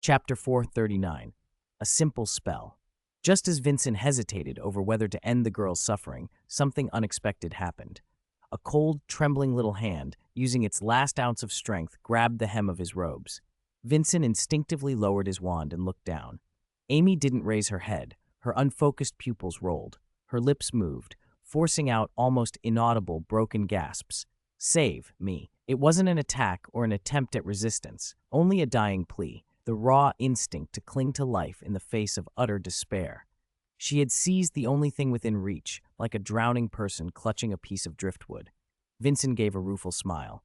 Chapter 439. A Simple Spell. Just as Vincent hesitated over whether to end the girl's suffering, something unexpected happened. A cold, trembling little hand, using its last ounce of strength, grabbed the hem of his robes. Vincent instinctively lowered his wand and looked down. Amy didn't raise her head. Her unfocused pupils rolled. Her lips moved, forcing out almost inaudible, broken gasps. "Save me." It wasn't an attack or an attempt at resistance, only a dying plea. The raw instinct to cling to life in the face of utter despair. She had seized the only thing within reach, like a drowning person clutching a piece of driftwood. Vincent gave a rueful smile.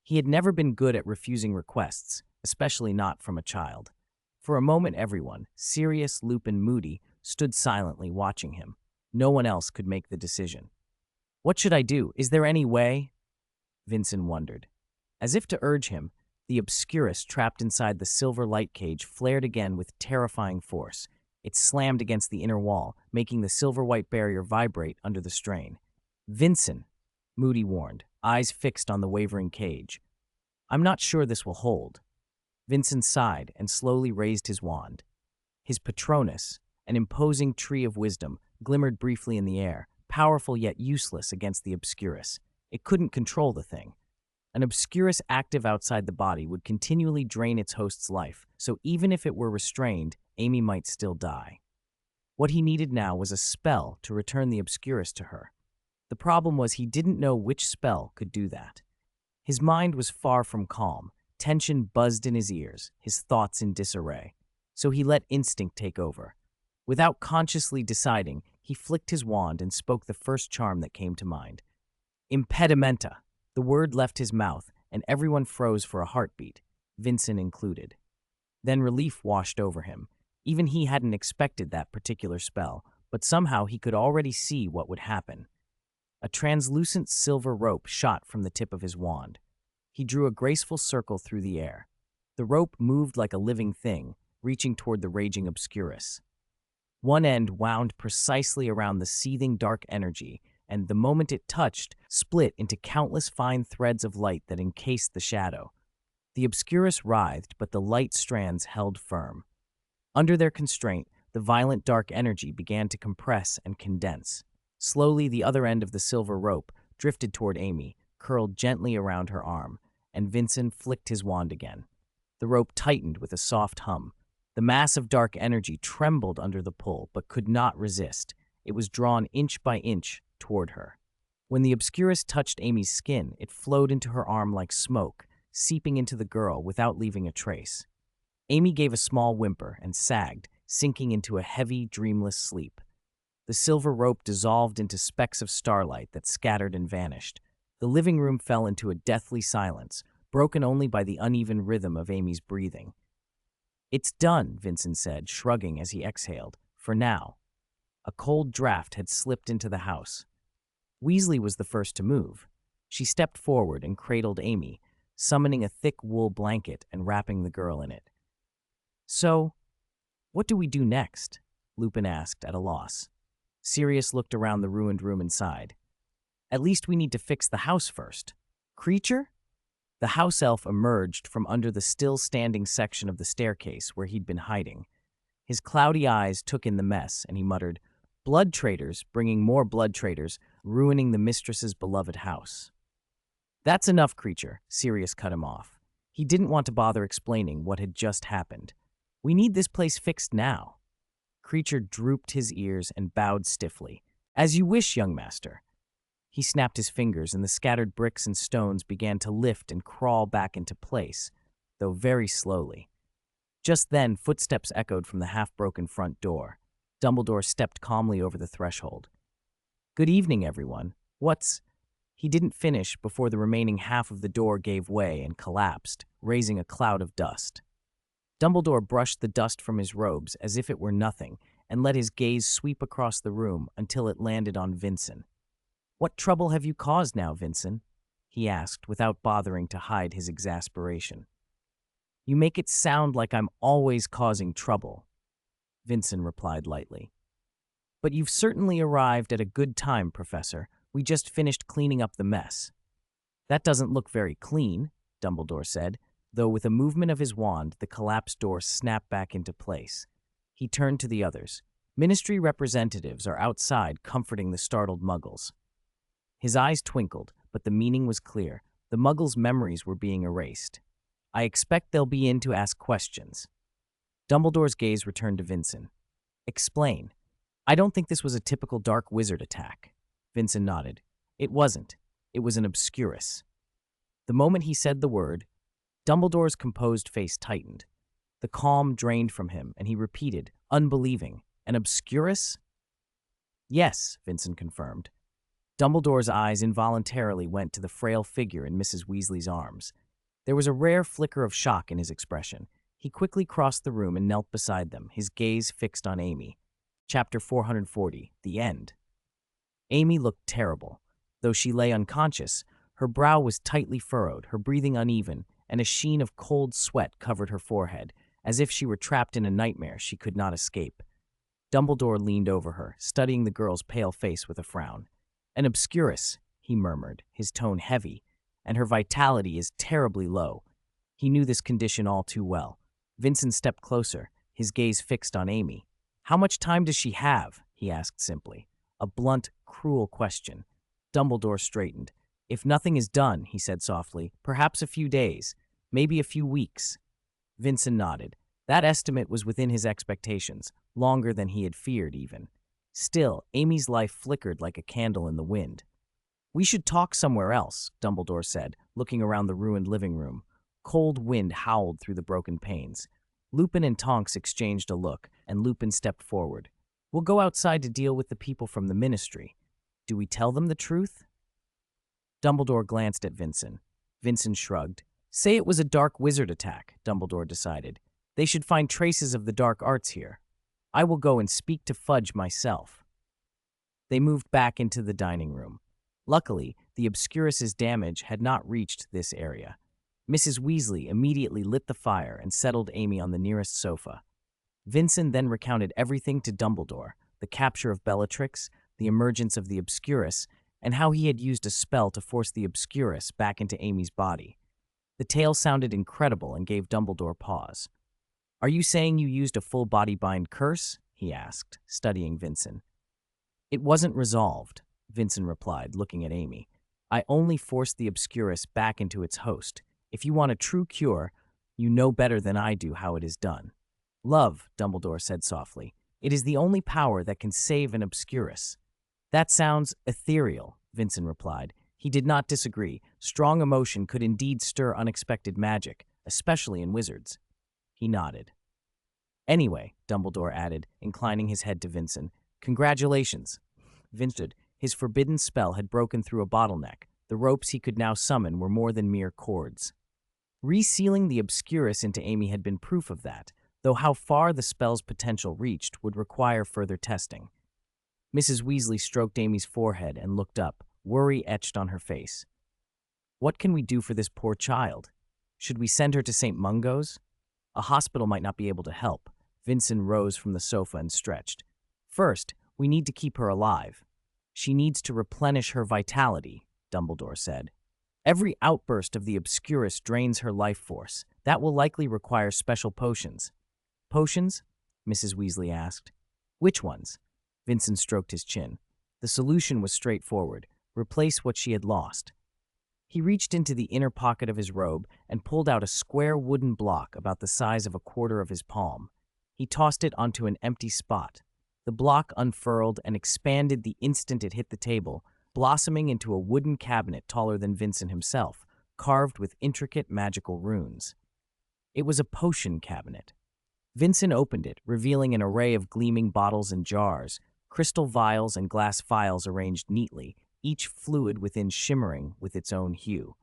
He had never been good at refusing requests, especially not from a child. For a moment everyone, serious, Lupin, moody, stood silently watching him. No one else could make the decision. "What should I do? Is there any way?" Vincent wondered. As if to urge him, the obscurus trapped inside the silver light cage flared again with terrifying force. It slammed against the inner wall, making the silver-white barrier vibrate under the strain. "Vincent," Moody warned, eyes fixed on the wavering cage. "I'm not sure this will hold." Vincent sighed and slowly raised his wand. His Patronus, an imposing tree of wisdom, glimmered briefly in the air, powerful yet useless against the obscurus. It couldn't control the thing. An obscurus active outside the body would continually drain its host's life, so even if it were restrained, Amy might still die. What he needed now was a spell to return the obscurus to her. The problem was he didn't know which spell could do that. His mind was far from calm. Tension buzzed in his ears, his thoughts in disarray. So he let instinct take over. Without consciously deciding, he flicked his wand and spoke the first charm that came to mind. "Impedimenta." The word left his mouth, and everyone froze for a heartbeat, Vincent included. Then relief washed over him. Even he hadn't expected that particular spell, but somehow he could already see what would happen. A translucent silver rope shot from the tip of his wand. He drew a graceful circle through the air. The rope moved like a living thing, reaching toward the raging obscurus. One end wound precisely around the seething dark energy, and the moment it touched, split into countless fine threads of light that encased the shadow. The obscurus writhed, but the light strands held firm. Under their constraint, the violent dark energy began to compress and condense. Slowly, the other end of the silver rope drifted toward Amy, curled gently around her arm, and Vincent flicked his wand again. The rope tightened with a soft hum. The mass of dark energy trembled under the pull, but could not resist. It was drawn inch by inch toward her. When the obscurus touched Amy's skin, it flowed into her arm like smoke, seeping into the girl without leaving a trace. Amy gave a small whimper and sagged, sinking into a heavy, dreamless sleep. The silver rope dissolved into specks of starlight that scattered and vanished. The living room fell into a deathly silence, broken only by the uneven rhythm of Amy's breathing. "It's done," Vincent said, shrugging as he exhaled. "For now." A cold draft had slipped into the house. Weasley was the first to move. She stepped forward and cradled Amy, summoning a thick wool blanket and wrapping the girl in it. "So, what do we do next?" Lupin asked, at a loss. Sirius looked around the ruined room and sighed. "At least we need to fix the house first." "Creature?" The house elf emerged from under the still-standing section of the staircase where he'd been hiding. His cloudy eyes took in the mess, and he muttered, "Blood traders, bringing more blood traders, ruining the mistress's beloved house." "That's enough, Creature," Sirius cut him off. He didn't want to bother explaining what had just happened. "We need this place fixed now." Creature drooped his ears and bowed stiffly. "As you wish, young master." He snapped his fingers, and the scattered bricks and stones began to lift and crawl back into place, though very slowly. Just then, footsteps echoed from the half-broken front door. Dumbledore stepped calmly over the threshold. "Good evening, everyone. What's—" He didn't finish before the remaining half of the door gave way and collapsed, raising a cloud of dust. Dumbledore brushed the dust from his robes as if it were nothing, and let his gaze sweep across the room until it landed on Vincent. "What trouble have you caused now, Vincent?" he asked, without bothering to hide his exasperation. "You make it sound like I'm always causing trouble," Vincent replied lightly. "But you've certainly arrived at a good time, Professor. We just finished cleaning up the mess." "That doesn't look very clean," Dumbledore said. though with a movement of his wand, the collapsed door snapped back into place. He turned to the others. Ministry representatives are outside comforting the startled muggles. His eyes twinkled, but the meaning was clear. The muggles' memories were being erased. I expect they'll be in to ask questions. Dumbledore's gaze returned to Vincent. Explain. I don't think this was a typical dark wizard attack. Vincent nodded. It wasn't. It was an obscurus. The moment he said the word, Dumbledore's composed face tightened. The calm drained from him, and he repeated, unbelieving, an obscurus? Yes, Vincent confirmed. Dumbledore's eyes involuntarily went to the frail figure in Mrs. Weasley's arms. There was a rare flicker of shock in his expression. He quickly crossed the room and knelt beside them, his gaze fixed on Amy. Chapter 440, The End. Amy looked terrible. Though she lay unconscious, her brow was tightly furrowed, her breathing uneven, and a sheen of cold sweat covered her forehead, as if she were trapped in a nightmare she could not escape. Dumbledore leaned over her, studying the girl's pale face with a frown. An obscurus, he murmured, his tone heavy, and her vitality is terribly low. He knew this condition all too well. Vincent stepped closer, his gaze fixed on Amy. How much time does she have? He asked simply. A blunt, cruel question. Dumbledore straightened. If nothing is done, he said softly, perhaps a few days, maybe a few weeks. Vincent nodded. That estimate was within his expectations, longer than he had feared even. Still, Amy's life flickered like a candle in the wind. We should talk somewhere else, Dumbledore said, looking around the ruined living room. Cold wind howled through the broken panes. Lupin and Tonks exchanged a look, and Lupin stepped forward. We'll go outside to deal with the people from the Ministry. Do we tell them the truth? Dumbledore glanced at Vincent. Vincent shrugged. Say it was a dark wizard attack, Dumbledore decided. They should find traces of the dark arts here. I will go and speak to Fudge myself. They moved back into the dining room. Luckily, the obscurus's damage had not reached this area. Mrs. Weasley immediately lit the fire and settled Amy on the nearest sofa. Vincent then recounted everything to Dumbledore, the capture of Bellatrix, the emergence of the obscurus, and how he had used a spell to force the obscurus back into Amy's body. The tale sounded incredible and gave Dumbledore pause. Are you saying you used a full body bind curse? He asked, studying Vincent. It wasn't resolved, Vincent replied, looking at Amy. I only forced the obscurus back into its host. If you want a true cure, you know better than I do how it is done. Love, Dumbledore said softly. It is the only power that can save an obscurus. That sounds ethereal, Vincent replied. He did not disagree. Strong emotion could indeed stir unexpected magic, especially in wizards. He nodded. Anyway, Dumbledore added, inclining his head to Vincent, congratulations. Vincent, his forbidden spell had broken through a bottleneck. The ropes he could now summon were more than mere cords. Resealing the obscurus into Amy had been proof of that, though how far the spell's potential reached would require further testing. Mrs. Weasley stroked Amy's forehead and looked up, worry etched on her face. What can we do for this poor child? Should we send her to St. Mungo's? A hospital might not be able to help. Vincent rose from the sofa and stretched. First, we need to keep her alive. She needs to replenish her vitality, Dumbledore said. Every outburst of the obscurus drains her life force. That will likely require special potions. Potions? Mrs. Weasley asked. Which ones? Vincent stroked his chin. The solution was straightforward. Replace what she had lost. He reached into the inner pocket of his robe and pulled out a square wooden block about the size of a quarter of his palm. He tossed it onto an empty spot. The block unfurled and expanded the instant it hit the table, blossoming into a wooden cabinet taller than Vincent himself, carved with intricate magical runes. It was a potion cabinet. Vincent opened it, revealing an array of gleaming bottles and jars, crystal vials and glass phials arranged neatly, each fluid within shimmering with its own hue.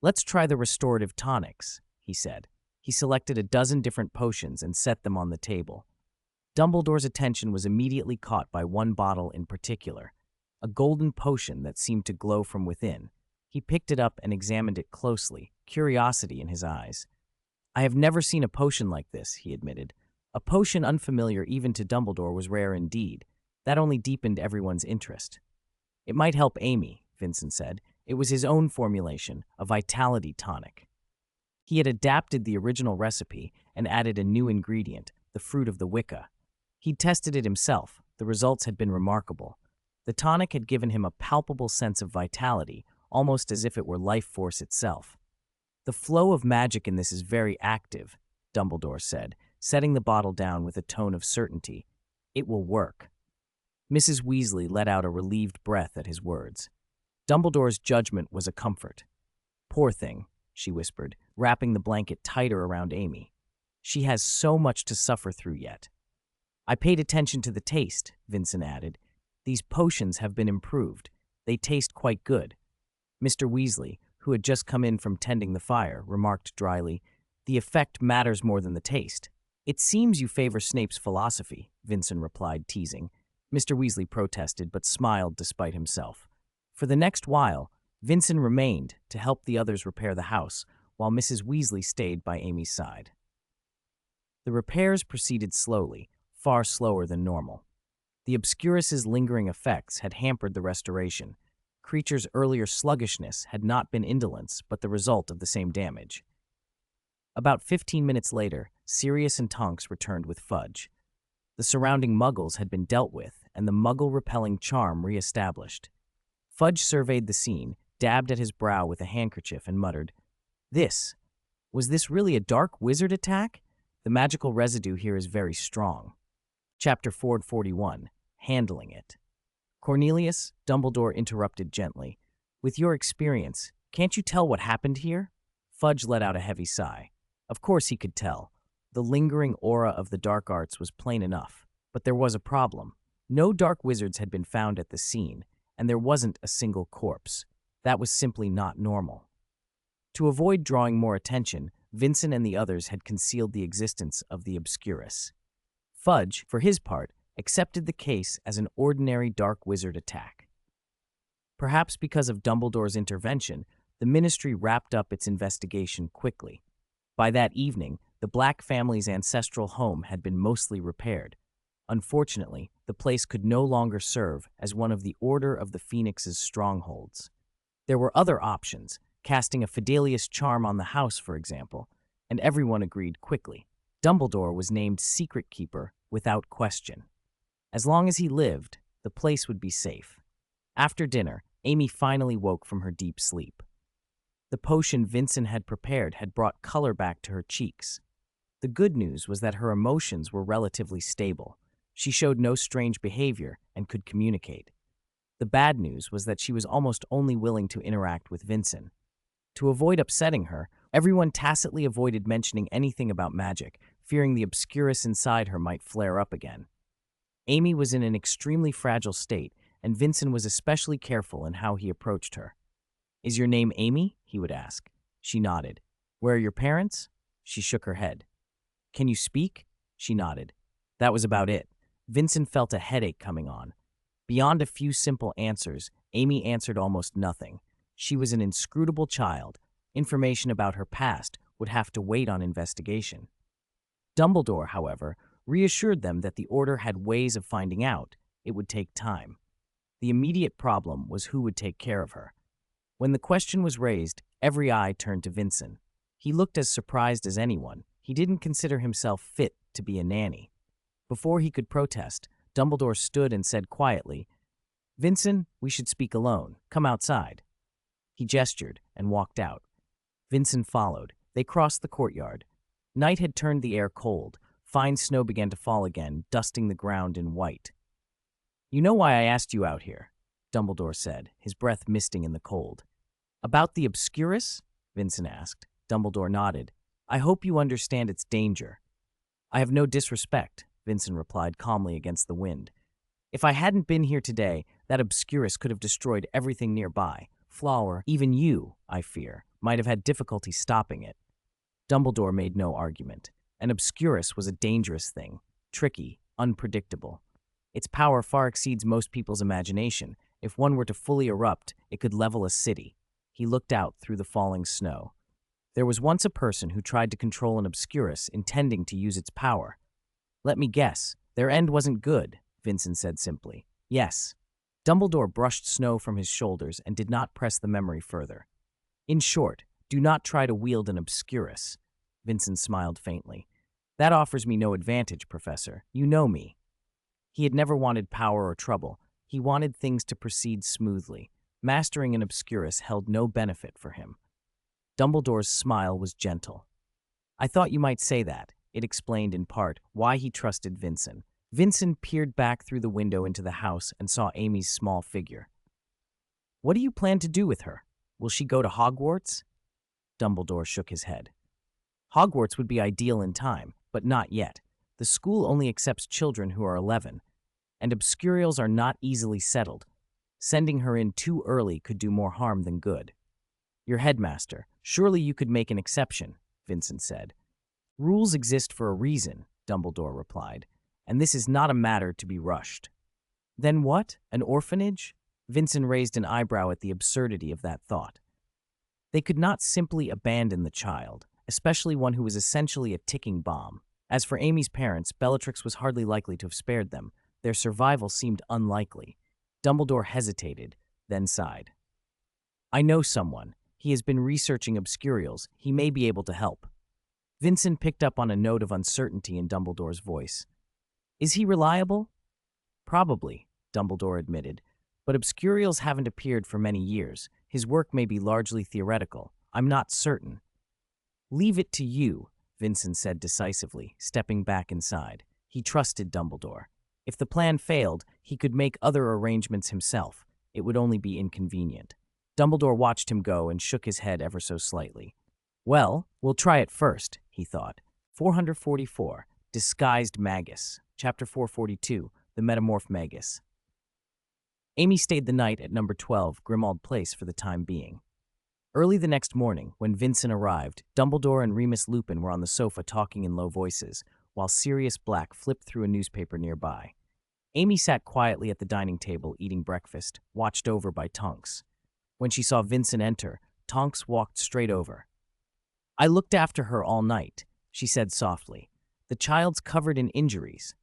Let's try the restorative tonics, he said. He selected a dozen different potions and set them on the table. Dumbledore's attention was immediately caught by one bottle in particular, a golden potion that seemed to glow from within. He picked it up and examined it closely, curiosity in his eyes. I have never seen a potion like this, he admitted. A potion unfamiliar even to Dumbledore was rare indeed. That only deepened everyone's interest. It might help Amy, Vincent said. It was his own formulation, a vitality tonic. He had adapted the original recipe and added a new ingredient, the fruit of the Wicca. He'd tested it himself. The results had been remarkable. The tonic had given him a palpable sense of vitality, almost as if it were life force itself. "The flow of magic in this is very active," Dumbledore said, setting the bottle down with a tone of certainty. "It will work." Mrs. Weasley let out a relieved breath at his words. Dumbledore's judgment was a comfort. "Poor thing," she whispered, wrapping the blanket tighter around Amy. "She has so much to suffer through yet." "I paid attention to the taste," Vincent added. "These potions have been improved. They taste quite good." Mr. Weasley, who had just come in from tending the fire, remarked dryly, "The effect matters more than the taste." "It seems you favor Snape's philosophy," Vincent replied, teasing. Mr. Weasley protested, but smiled despite himself. For the next while, Vincent remained to help the others repair the house, while Mrs. Weasley stayed by Amy's side. The repairs proceeded slowly, far slower than normal. The Obscurus's lingering effects had hampered the restoration. Creature's earlier sluggishness had not been indolence, but the result of the same damage. About 15 minutes later, Sirius and Tonks returned with Fudge. The surrounding Muggles had been dealt with, and the Muggle-repelling charm re-established. Fudge surveyed the scene, dabbed at his brow with a handkerchief, and muttered, Was this really a dark wizard attack? The magical residue here is very strong." Chapter 441, Handling It. "Cornelius," Dumbledore interrupted gently, "with your experience, can't you tell what happened here?" Fudge let out a heavy sigh. Of course he could tell. The lingering aura of the dark arts was plain enough. But there was a problem. No dark wizards had been found at the scene, and there wasn't a single corpse. That was simply not normal. To avoid drawing more attention, Vincent and the others had concealed the existence of the Obscurus. Fudge, for his part, accepted the case as an ordinary dark wizard attack. Perhaps because of Dumbledore's intervention, the Ministry wrapped up its investigation quickly. By that evening, the Black family's ancestral home had been mostly repaired. Unfortunately, the place could no longer serve as one of the Order of the Phoenix's strongholds. There were other options, casting a Fidelius charm on the house, for example, and everyone agreed quickly. Dumbledore was named Secret Keeper without question. As long as he lived, the place would be safe. After dinner, Amy finally woke from her deep sleep. The potion Vincent had prepared had brought color back to her cheeks. The good news was that her emotions were relatively stable. She showed no strange behavior and could communicate. The bad news was that she was almost only willing to interact with Vincent. To avoid upsetting her, everyone tacitly avoided mentioning anything about magic, fearing the Obscurus inside her might flare up again. Amy was in an extremely fragile state, and Vincent was especially careful in how he approached her. "Is your name Amy?" he would ask. She nodded. "Where are your parents?" She shook her head. "Can you speak?" She nodded. That was about it. Vincent felt a headache coming on. Beyond a few simple answers, Amy answered almost nothing. She was an inscrutable child. Information about her past would have to wait on investigation. Dumbledore, however, reassured them that the Order had ways of finding out. It would take time. The immediate problem was who would take care of her. When the question was raised, every eye turned to Vincent. He looked as surprised as anyone. He didn't consider himself fit to be a nanny. Before he could protest, Dumbledore stood and said quietly, "Vincent, we should speak alone. Come outside." He gestured and walked out. Vincent followed. They crossed the courtyard. Night had turned the air cold. Fine snow began to fall again, dusting the ground in white. "You know why I asked you out here," Dumbledore said, his breath misting in the cold. "About the Obscurus?" Vincent asked. Dumbledore nodded. "I hope you understand its danger." "I have no disrespect," Vincent replied calmly against the wind. "If I hadn't been here today, that Obscurus could have destroyed everything nearby. Flower, even you, I fear, might have had difficulty stopping it." Dumbledore made no argument. An Obscurus was a dangerous thing, tricky, unpredictable. Its power far exceeds most people's imagination. If one were to fully erupt, it could level a city. He looked out through the falling snow. There was once a person who tried to control an Obscurus, intending to use its power. "Let me guess, their end wasn't good," Vincent said simply. "Yes." Dumbledore brushed snow from his shoulders and did not press the memory further. "In short, Do not try to wield an obscurus. Vincent smiled faintly. That offers me no advantage, Professor. You know me. He had never wanted power or trouble. He wanted things to proceed smoothly. Mastering an obscurus held no benefit for him. Dumbledore's smile was gentle. I thought you might say that. It explained in part why he trusted Vincent. Vincent peered back through the window into the house and saw Amy's small figure. What do you plan to do with her? Will she go to Hogwarts? Dumbledore shook his head. Hogwarts would be ideal in time, but not yet. The school only accepts children who are 11, and obscurials are not easily settled. Sending her in too early could do more harm than good. Your headmaster, surely you could make an exception, Vincent said. Rules exist for a reason, Dumbledore replied, and this is not a matter to be rushed. Then what? An orphanage? Vincent raised an eyebrow at the absurdity of that thought. They could not simply abandon the child, especially one who was essentially a ticking bomb. As for Amy's parents, Bellatrix was hardly likely to have spared them. Their survival seemed unlikely. Dumbledore hesitated, then sighed. I know someone. He has been researching obscurials. He may be able to help. Vincent picked up on a note of uncertainty in Dumbledore's voice. Is he reliable? Probably, Dumbledore admitted, but obscurials haven't appeared for many years. His work may be largely theoretical. I'm not certain. Leave it to you, Vincent said decisively, stepping back inside. He trusted Dumbledore. If the plan failed, he could make other arrangements himself. It would only be inconvenient. Dumbledore watched him go and shook his head ever so slightly. Well, we'll try it first, he thought. 444, Disguised Magus. Chapter 442, The Metamorph Magus. Amy stayed the night at number 12, Grimmauld Place for the time being. Early the next morning, when Vincent arrived, Dumbledore and Remus Lupin were on the sofa talking in low voices, while Sirius Black flipped through a newspaper nearby. Amy sat quietly at the dining table eating breakfast, watched over by Tonks. When she saw Vincent enter, Tonks walked straight over. I looked after her all night, she said softly. The child's covered in injuries.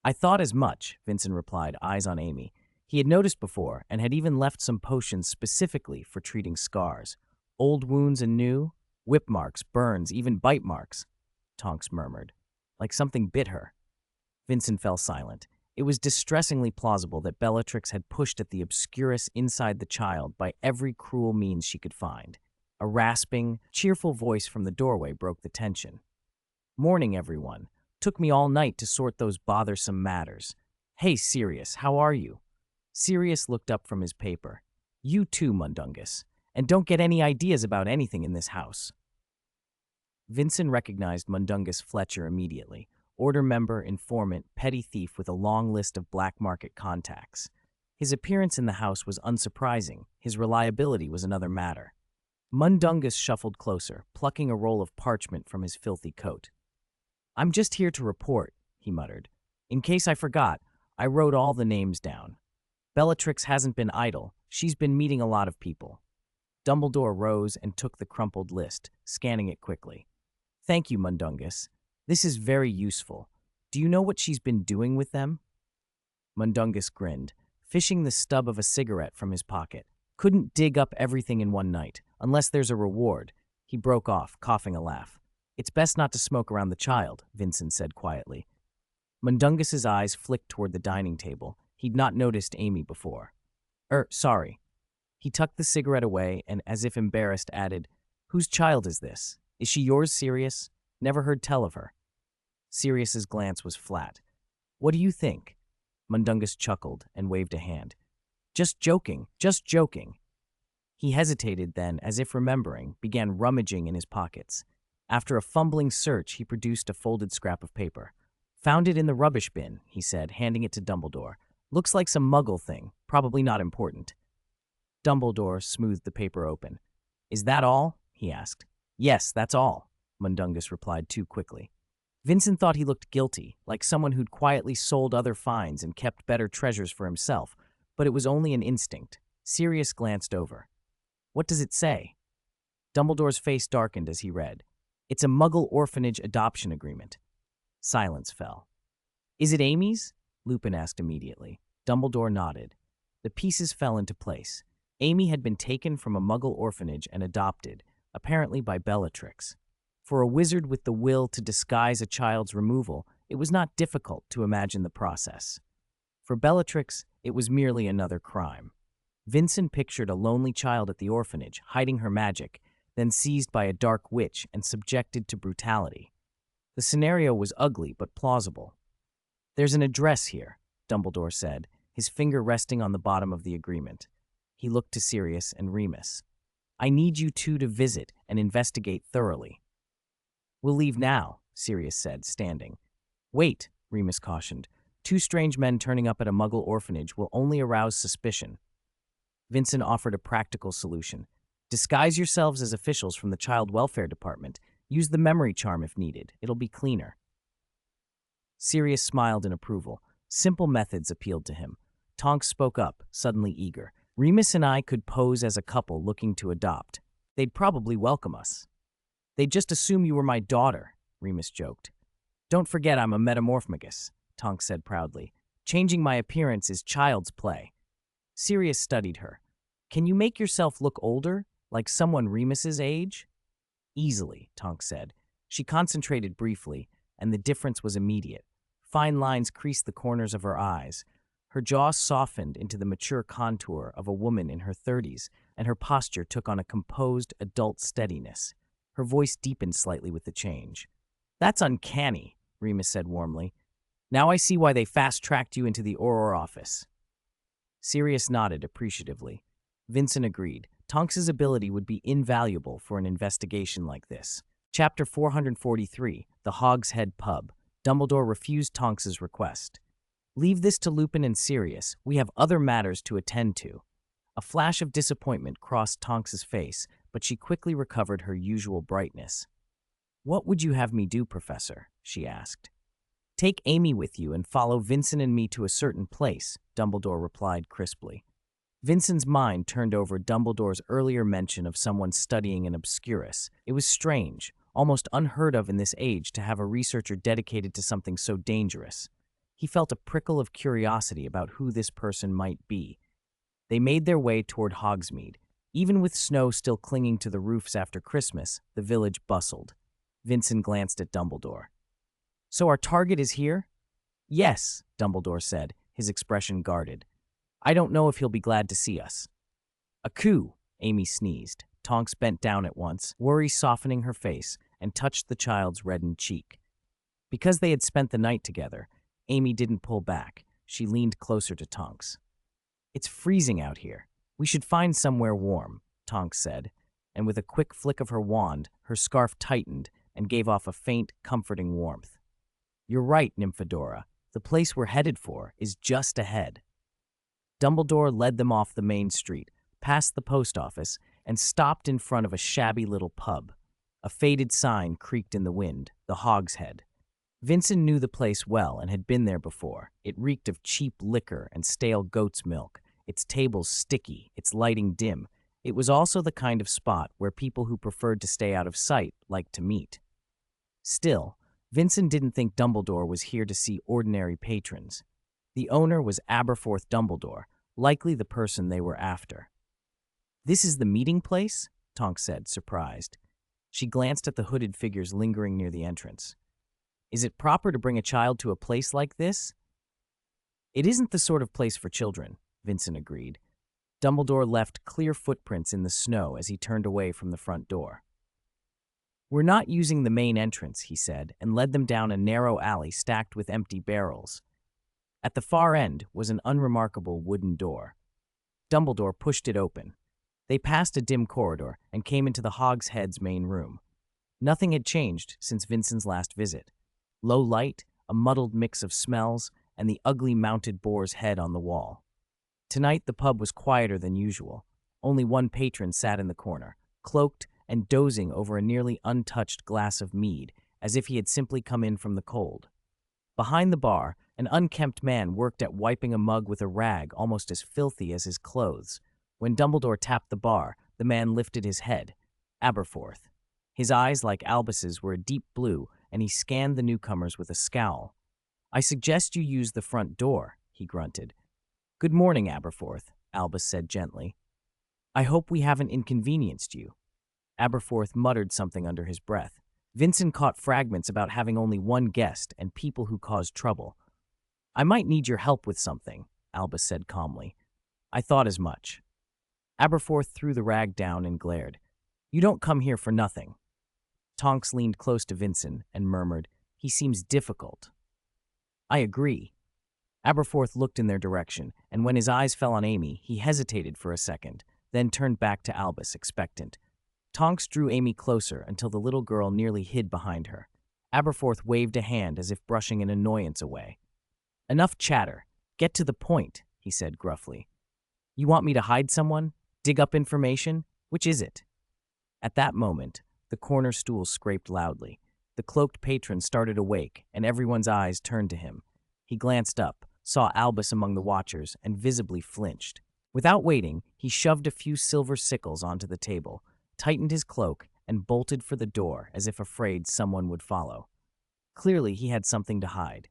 I thought as much, Vincent replied, eyes on Amy. He had noticed before and had even left some potions specifically for treating scars. Old wounds and new, whip marks, burns, even bite marks, Tonks murmured. Like something bit her. Vincent fell silent. It was distressingly plausible that Bellatrix had pushed at the obscurus inside the child by every cruel means she could find. A rasping, cheerful voice from the doorway broke the tension. Morning, everyone. Took me all night to sort those bothersome matters. Hey, Sirius, how are you? Sirius looked up from his paper. You too, Mundungus. And don't get any ideas about anything in this house. Vincent recognized Mundungus Fletcher immediately. Order member, informant, petty thief with a long list of black market contacts. His appearance in the house was unsurprising. His reliability was another matter. Mundungus shuffled closer, plucking a roll of parchment from his filthy coat. I'm just here to report, he muttered. In case I forgot, I wrote all the names down. Bellatrix hasn't been idle. She's been meeting a lot of people. Dumbledore rose and took the crumpled list, scanning it quickly. Thank you, Mundungus. This is very useful. Do you know what she's been doing with them? Mundungus grinned, fishing the stub of a cigarette from his pocket. Couldn't dig up everything in one night, unless there's a reward. He broke off, coughing a laugh. It's best not to smoke around the child, Vincent said quietly. Mundungus's eyes flicked toward the dining table. He'd not noticed Amy before. Sorry. He tucked the cigarette away and, as if embarrassed, added, Whose child is this? Is she yours, Sirius? Never heard tell of her. Sirius's glance was flat. What do you think? Mundungus chuckled and waved a hand. Just joking, just joking. He hesitated then, as if remembering, began rummaging in his pockets. After a fumbling search, he produced a folded scrap of paper. Found it in the rubbish bin, he said, handing it to Dumbledore. Looks like some muggle thing, probably not important. Dumbledore smoothed the paper open. Is that all? He asked. Yes, that's all, Mundungus replied too quickly. Vincent thought he looked guilty, like someone who'd quietly sold other finds and kept better treasures for himself, but it was only an instinct. Sirius glanced over. What does it say? Dumbledore's face darkened as he read. It's a Muggle orphanage adoption agreement. Silence fell. Is it Amy's? Lupin asked immediately. Dumbledore nodded. The pieces fell into place. Amy had been taken from a Muggle orphanage and adopted, apparently by Bellatrix. For a wizard with the will to disguise a child's removal, it was not difficult to imagine the process. For Bellatrix, it was merely another crime. Vincent pictured a lonely child at the orphanage, hiding her magic, then seized by a dark witch and subjected to brutality. The scenario was ugly but plausible. "There's an address here," Dumbledore said, his finger resting on the bottom of the agreement. He looked to Sirius and Remus. "I need you two to visit and investigate thoroughly." "We'll leave now," Sirius said, standing. "Wait," Remus cautioned. "Two strange men turning up at a Muggle orphanage will only arouse suspicion." Vincent offered a practical solution. "Disguise yourselves as officials from the Child Welfare Department. Use the memory charm if needed. It'll be cleaner." Sirius smiled in approval. Simple methods appealed to him. Tonks spoke up, suddenly eager. "Remus and I could pose as a couple looking to adopt. They'd probably welcome us." "They'd just assume you were my daughter," Remus joked. "Don't forget I'm a metamorphmagus," Tonks said proudly. "Changing my appearance is child's play." Sirius studied her. "Can you make yourself look older, like someone Remus's age?" "Easily," Tonks said. She concentrated briefly, and the difference was immediate. Fine lines creased the corners of her eyes. Her jaw softened into the mature contour of a woman in her 30s, and her posture took on a composed, adult steadiness. Her voice deepened slightly with the change. "That's uncanny," Remus said warmly. "Now I see why they fast-tracked you into the Auror office." Sirius nodded appreciatively. Vincent agreed. Tonks's ability would be invaluable for an investigation like this. Chapter 443, The Hog's Head Pub. Dumbledore refused Tonks's request. "Leave this to Lupin and Sirius. We have other matters to attend to." A flash of disappointment crossed Tonks's face, but she quickly recovered her usual brightness. "What would you have me do, Professor?" she asked. "Take Amy with you and follow Vincent and me to a certain place," Dumbledore replied crisply. Vincent's mind turned over Dumbledore's earlier mention of someone studying an obscurus. It was strange, almost unheard of in this age, to have a researcher dedicated to something so dangerous. He felt a prickle of curiosity about who this person might be. They made their way toward Hogsmeade. Even with snow still clinging to the roofs after Christmas, the village bustled. Vincent glanced at Dumbledore. "So our target is here?" "Yes," Dumbledore said, his expression guarded. "I don't know if he'll be glad to see us." "A coup," Amy sneezed. Tonks bent down at once, worry softening her face, and touched the child's reddened cheek. Because they had spent the night together, Amy didn't pull back. She leaned closer to Tonks. "It's freezing out here. We should find somewhere warm," Tonks said, and with a quick flick of her wand, her scarf tightened and gave off a faint, comforting warmth. "You're right, Nymphadora. The place we're headed for is just ahead." Dumbledore led them off the main street, past the post office, and stopped in front of a shabby little pub. A faded sign creaked in the wind, the Hog's Head. Vincent knew the place well and had been there before. It reeked of cheap liquor and stale goat's milk, its tables sticky, its lighting dim. It was also the kind of spot where people who preferred to stay out of sight liked to meet. Still, Vincent didn't think Dumbledore was here to see ordinary patrons. The owner was Aberforth Dumbledore, likely the person they were after. "This is the meeting place?" Tonks said, surprised. She glanced at the hooded figures lingering near the entrance. "Is it proper to bring a child to a place like this?" "It isn't the sort of place for children," Vincent agreed. Dumbledore left clear footprints in the snow as he turned away from the front door. "We're not using the main entrance," he said, and led them down a narrow alley stacked with empty barrels. At the far end was an unremarkable wooden door. Dumbledore pushed it open. They passed a dim corridor and came into the Hog's Head's main room. Nothing had changed since Vincent's last visit. Low light, a muddled mix of smells, and the ugly mounted boar's head on the wall. Tonight the pub was quieter than usual. Only one patron sat in the corner, cloaked and dozing over a nearly untouched glass of mead, as if he had simply come in from the cold. Behind the bar, an unkempt man worked at wiping a mug with a rag almost as filthy as his clothes. When Dumbledore tapped the bar, the man lifted his head. Aberforth. His eyes, like Albus's, were a deep blue, and he scanned the newcomers with a scowl. "I suggest you use the front door," he grunted. "Good morning, Aberforth," Albus said gently. "I hope we haven't inconvenienced you." Aberforth muttered something under his breath. Vincent caught fragments about having only one guest and people who caused trouble. I might need your help with something, Albus said calmly. I thought as much. Aberforth threw the rag down and glared. You don't come here for nothing. Tonks leaned close to Vincent and murmured, He seems difficult. I agree. Aberforth looked in their direction, and when his eyes fell on Amy, he hesitated for a second, then turned back to Albus, expectant. Tonks drew Amy closer until the little girl nearly hid behind her. Aberforth waved a hand as if brushing an annoyance away. Enough chatter. Get to the point, he said gruffly. You want me to hide someone? Dig up information? Which is it? At that moment, the corner stool scraped loudly. The cloaked patron started awake, and everyone's eyes turned to him. He glanced up, saw Albus among the watchers, and visibly flinched. Without waiting, he shoved a few silver sickles onto the table, tightened his cloak, and bolted for the door as if afraid someone would follow. Clearly, he had something to hide.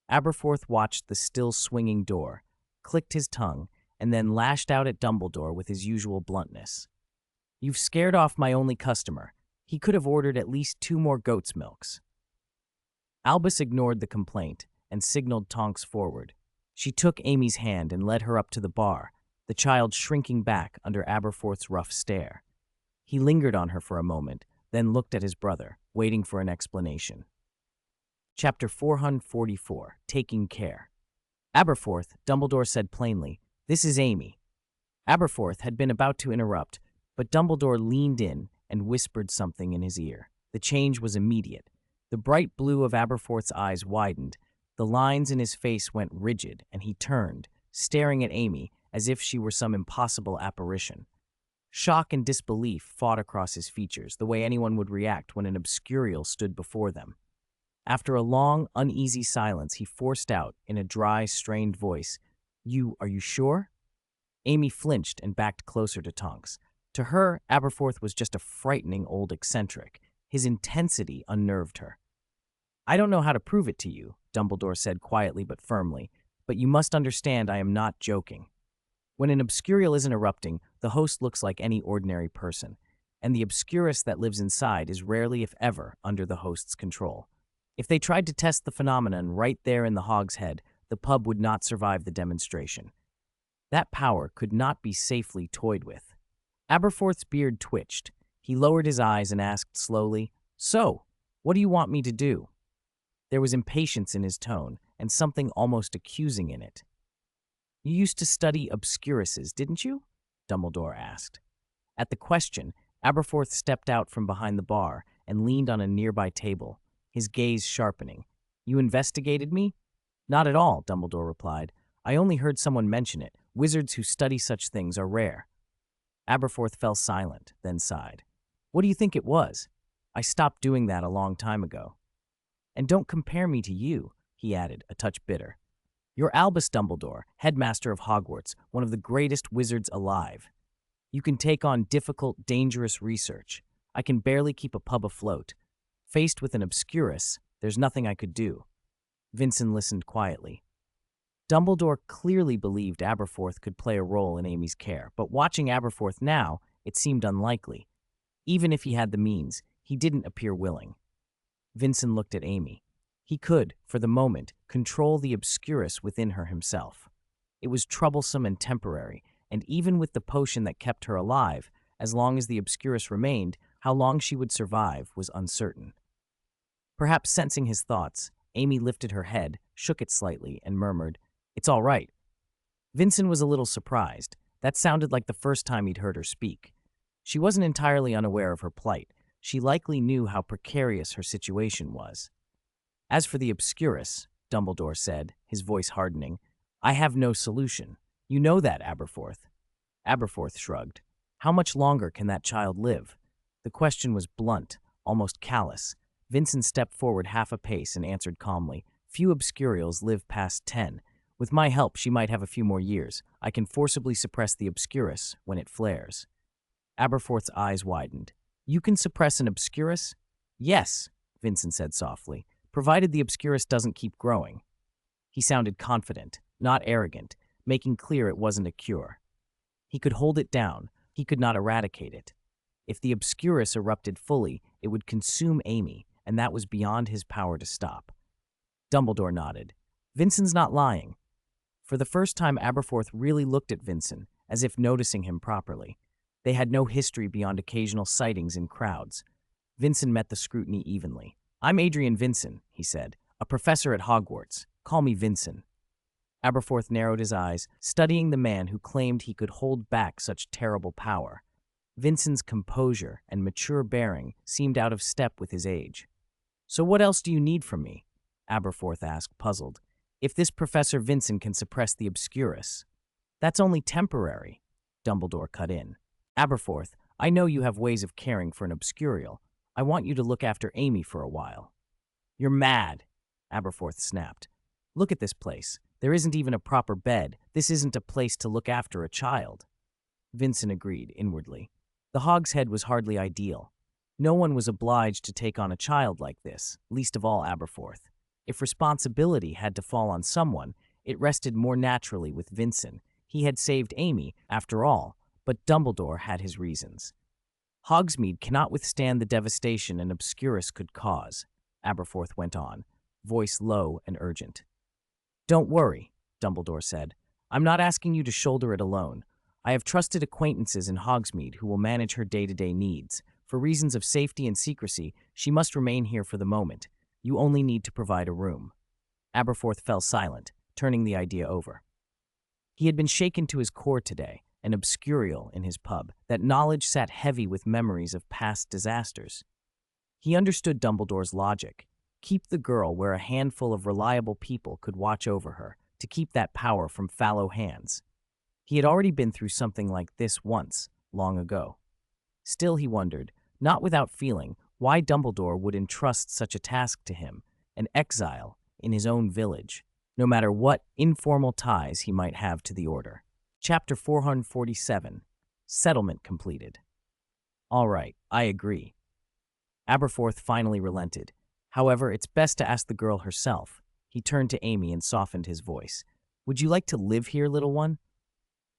Aberforth watched the still swinging door, clicked his tongue, and then lashed out at Dumbledore with his usual bluntness. You've scared off my only customer. He could have ordered at least 2 more goat's milks. Albus ignored the complaint and signaled Tonks forward. She took Amy's hand and led her up to the bar, the child shrinking back under Aberforth's rough stare. He lingered on her for a moment, then looked at his brother, waiting for an explanation. Chapter 444, Taking Care. Aberforth, Dumbledore said plainly, This is Amy. Aberforth had been about to interrupt, but Dumbledore leaned in and whispered something in his ear. The change was immediate. The bright blue of Aberforth's eyes widened, the lines in his face went rigid, and he turned, staring at Amy as if she were some impossible apparition. Shock and disbelief fought across his features, the way anyone would react when an obscurial stood before them. After a long, uneasy silence, he forced out, in a dry, strained voice, Are you sure? Amy flinched and backed closer to Tonks. To her, Aberforth was just a frightening old eccentric. His intensity unnerved her. I don't know how to prove it to you, Dumbledore said quietly but firmly, but you must understand I am not joking. When an obscurial isn't erupting, the host looks like any ordinary person, and the obscurus that lives inside is rarely, if ever, under the host's control. If they tried to test the phenomenon right there in the hog's head, the pub would not survive the demonstration. That power could not be safely toyed with. Aberforth's beard twitched. He lowered his eyes and asked slowly, So, what do you want me to do? There was impatience in his tone, and something almost accusing in it. You used to study obscuruses, didn't you? Dumbledore asked. At the question, Aberforth stepped out from behind the bar and leaned on a nearby table, his gaze sharpening. You investigated me? Not at all, Dumbledore replied. I only heard someone mention it. Wizards who study such things are rare. Aberforth fell silent, then sighed. What do you think it was? I stopped doing that a long time ago. And don't compare me to you, he added, a touch bitter. You're Albus Dumbledore, headmaster of Hogwarts, one of the greatest wizards alive. You can take on difficult, dangerous research. I can barely keep a pub afloat. Faced with an obscurus, there's nothing I could do. Vincent listened quietly. Dumbledore clearly believed Aberforth could play a role in Amy's care, but watching Aberforth now, it seemed unlikely. Even if he had the means, he didn't appear willing. Vincent looked at Amy. He could, for the moment, control the obscurus within her himself. It was troublesome and temporary, and even with the potion that kept her alive, as long as the obscurus remained, how long she would survive was uncertain. Perhaps sensing his thoughts, Amy lifted her head, shook it slightly, and murmured, It's all right. Vincent was a little surprised. That sounded like the first time he'd heard her speak. She wasn't entirely unaware of her plight. She likely knew how precarious her situation was. As for the obscurus, Dumbledore said, his voice hardening, I have no solution. You know that, Aberforth. Aberforth shrugged. How much longer can that child live? The question was blunt, almost callous. Vincent stepped forward half a pace and answered calmly, Few obscurials live past 10. With my help, she might have a few more years. I can forcibly suppress the obscurus when it flares. Aberforth's eyes widened. You can suppress an obscurus? Yes, Vincent said softly, provided the obscurus doesn't keep growing. He sounded confident, not arrogant, making clear it wasn't a cure. He could hold it down. He could not eradicate it. If the Obscurus erupted fully, it would consume Amy, and that was beyond his power to stop. Dumbledore nodded. Vincent's not lying. For the first time, Aberforth really looked at Vincent, as if noticing him properly. They had no history beyond occasional sightings in crowds. Vincent met the scrutiny evenly. "I'm Adrian Wisen," he said, "a professor at Hogwarts. Call me Vincent." Aberforth narrowed his eyes, studying the man who claimed he could hold back such terrible power. Vincent's composure and mature bearing seemed out of step with his age. "So what else do you need from me?" Aberforth asked, puzzled. "If this Professor Vincent can suppress the Obscurus." "That's only temporary," Dumbledore cut in. "Aberforth, I know you have ways of caring for an Obscurial. I want you to look after Amy for a while." "You're mad," Aberforth snapped. "Look at this place. There isn't even a proper bed. This isn't a place to look after a child." Vincent agreed inwardly. The Hogshead was hardly ideal. No one was obliged to take on a child like this, least of all Aberforth. If responsibility had to fall on someone, it rested more naturally with Vincent. He had saved Amy, after all, but Dumbledore had his reasons. "Hogsmeade cannot withstand the devastation an Obscurus could cause," Aberforth went on, voice low and urgent. "Don't worry," Dumbledore said. "I'm not asking you to shoulder it alone. I have trusted acquaintances in Hogsmeade who will manage her day-to-day needs. For reasons of safety and secrecy, she must remain here for the moment. You only need to provide a room." Aberforth fell silent, turning the idea over. He had been shaken to his core today, an Obscurial in his pub. That knowledge sat heavy with memories of past disasters. He understood Dumbledore's logic. Keep the girl where a handful of reliable people could watch over her, to keep that power from fallow hands. He had already been through something like this once, long ago. Still, he wondered, not without feeling, why Dumbledore would entrust such a task to him, an exile in his own village, no matter what informal ties he might have to the Order. Chapter 447. Settlement completed. "All right, I agree." Aberforth finally relented. "However, it's best to ask the girl herself." He turned to Amy and softened his voice. "Would you like to live here, little one?"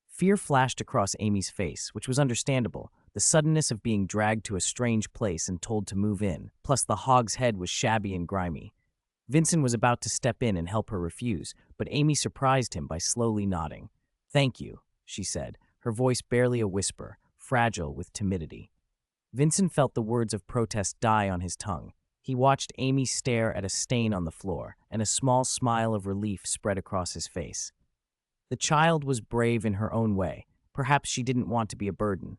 Fear flashed across Amy's face, which was understandable. The suddenness of being dragged to a strange place and told to move in, plus the Hog's Head was shabby and grimy. Vincent was about to step in and help her refuse, but Amy surprised him by slowly nodding. "Thank you," she said, her voice barely a whisper, fragile with timidity. Vincent felt the words of protest die on his tongue. He watched Amy stare at a stain on the floor, and a small smile of relief spread across his face. The child was brave in her own way. Perhaps she didn't want to be a burden.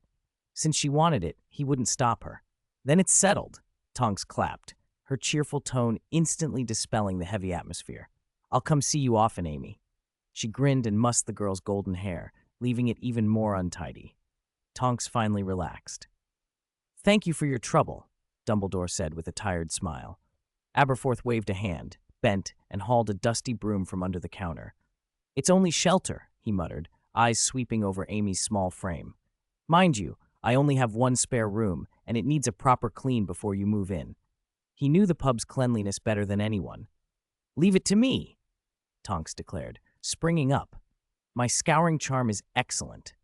Since she wanted it, he wouldn't stop her. "Then it's settled," Tonks clapped, her cheerful tone instantly dispelling the heavy atmosphere. "I'll come see you often, Amy." She grinned and mussed the girl's golden hair, leaving it even more untidy. Tonks finally relaxed. "Thank you for your trouble," Dumbledore said with a tired smile. Aberforth waved a hand, bent, and hauled a dusty broom from under the counter. "It's only shelter," he muttered, eyes sweeping over Amy's small frame. "Mind you, I only have one spare room, and it needs a proper clean before you move in." He knew the pub's cleanliness better than anyone. "Leave it to me," Tonks declared, springing up. "My scouring charm is excellent."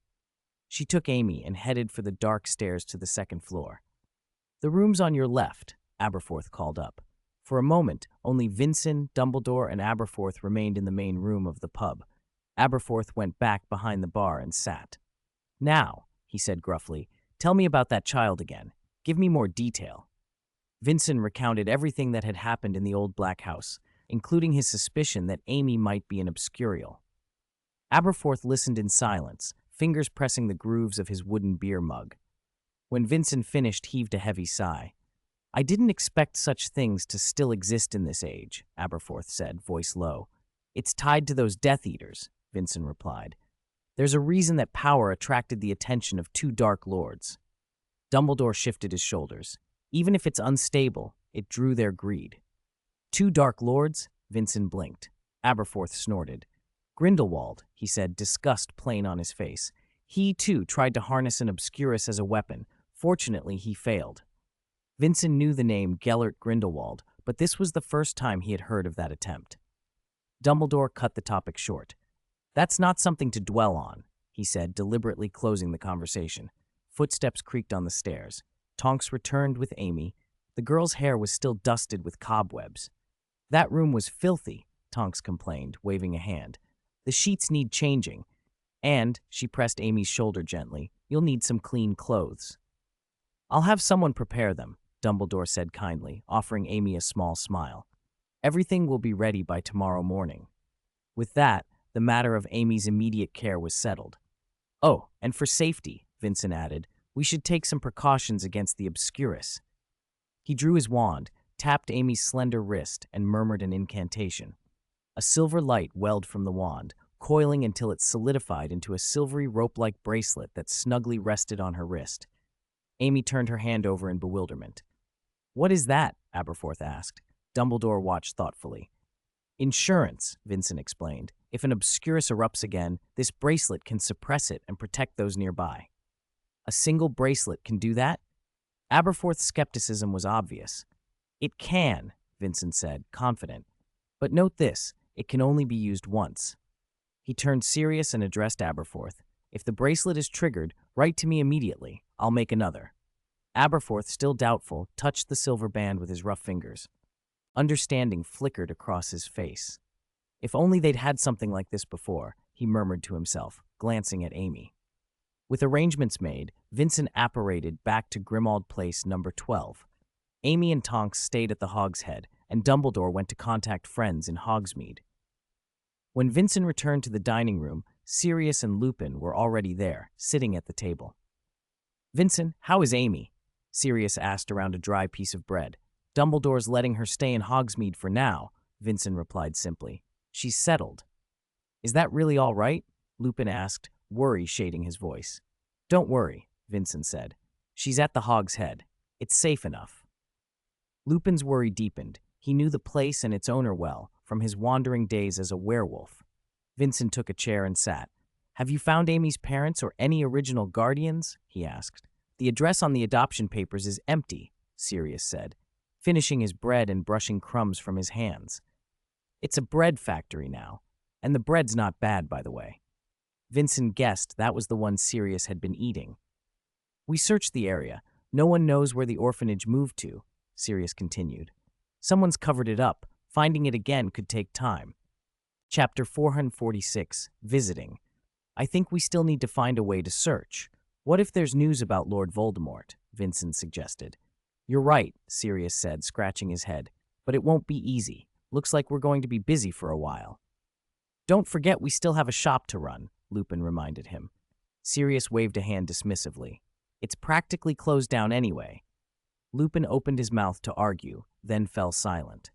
She took Amy and headed for the dark stairs to the second floor. "The room's on your left," Aberforth called up. For a moment, only Vincent, Dumbledore, and Aberforth remained in the main room of the pub. Aberforth went back behind the bar and sat. "Now," he said gruffly, "tell me about that child again. Give me more detail." Vincent recounted everything that had happened in the old black house, including his suspicion that Amy might be an Obscurial. Aberforth listened in silence, fingers pressing the grooves of his wooden beer mug. When Vincent finished, heaved a heavy sigh. "I didn't expect such things to still exist in this age," Aberforth said, voice low. "It's tied to those Death Eaters," Vincent replied. "There's a reason that power attracted the attention of two Dark Lords." Dumbledore shifted his shoulders. "Even if it's unstable, it drew their greed." "Two Dark Lords?" Vincent blinked. Aberforth snorted. "Grindelwald," he said, disgust plain on his face. "He, too, tried to harness an Obscurus as a weapon. Fortunately, he failed." Vincent knew the name Gellert Grindelwald, but this was the first time he had heard of that attempt. Dumbledore cut the topic short. "That's not something to dwell on," he said, deliberately closing the conversation. Footsteps creaked on the stairs. Tonks returned with Amy. The girl's hair was still dusted with cobwebs. That room was filthy, Tonks complained, waving a hand. The sheets need changing. And, she pressed Amy's shoulder gently, you'll need some clean clothes. I'll have someone prepare them, Dumbledore said kindly, offering Amy a small smile. Everything will be ready by tomorrow morning. With that, the matter of Amy's immediate care was settled. Oh, and for safety, Vincent added, we should take some precautions against the obscurus. He drew his wand, tapped Amy's slender wrist, and murmured an incantation. A silver light welled from the wand, coiling until it solidified into a silvery rope-like bracelet that snugly rested on her wrist. Amy turned her hand over in bewilderment. What is that? Aberforth asked. Dumbledore watched thoughtfully. Insurance, Vincent explained. If an obscurus erupts again, this bracelet can suppress it and protect those nearby. A single bracelet can do that? Aberforth's skepticism was obvious. It can, Vincent said, confident. But note this, it can only be used once. He turned serious and addressed Aberforth. If the bracelet is triggered, write to me immediately. I'll make another. Aberforth, still doubtful, touched the silver band with his rough fingers. Understanding flickered across his face. If only they'd had something like this before, he murmured to himself, glancing at Amy. With arrangements made, Vincent apparated back to Grimmauld Place number 12. Amy and Tonks stayed at the Hog's Head, and Dumbledore went to contact friends in Hogsmeade. When Vincent returned to the dining room, Sirius and Lupin were already there, sitting at the table. Vincent, how is Amy? Sirius asked around a dry piece of bread. Dumbledore's letting her stay in Hogsmeade for now, Vincent replied simply. She's settled. Is that really all right? Lupin asked, worry shading his voice. Don't worry, Vincent said. She's at the Hog's Head. It's safe enough. Lupin's worry deepened. He knew the place and its owner well, from his wandering days as a werewolf. Vincent took a chair and sat. Have you found Amy's parents or any original guardians? He asked. The address on the adoption papers is empty, Sirius said, finishing his bread and brushing crumbs from his hands. It's a bread factory now, and the bread's not bad, by the way. Vincent guessed that was the one Sirius had been eating. We searched the area. No one knows where the orphanage moved to, Sirius continued. Someone's covered it up. Finding it again could take time. Chapter 446, Visiting. I think we still need to find a way to search. What if there's news about Lord Voldemort? Vincent suggested. You're right, Sirius said, scratching his head. But it won't be easy. Looks like we're going to be busy for a while. Don't forget we still have a shop to run, Lupin reminded him. Sirius waved a hand dismissively. It's practically closed down anyway. Lupin opened his mouth to argue, then fell silent.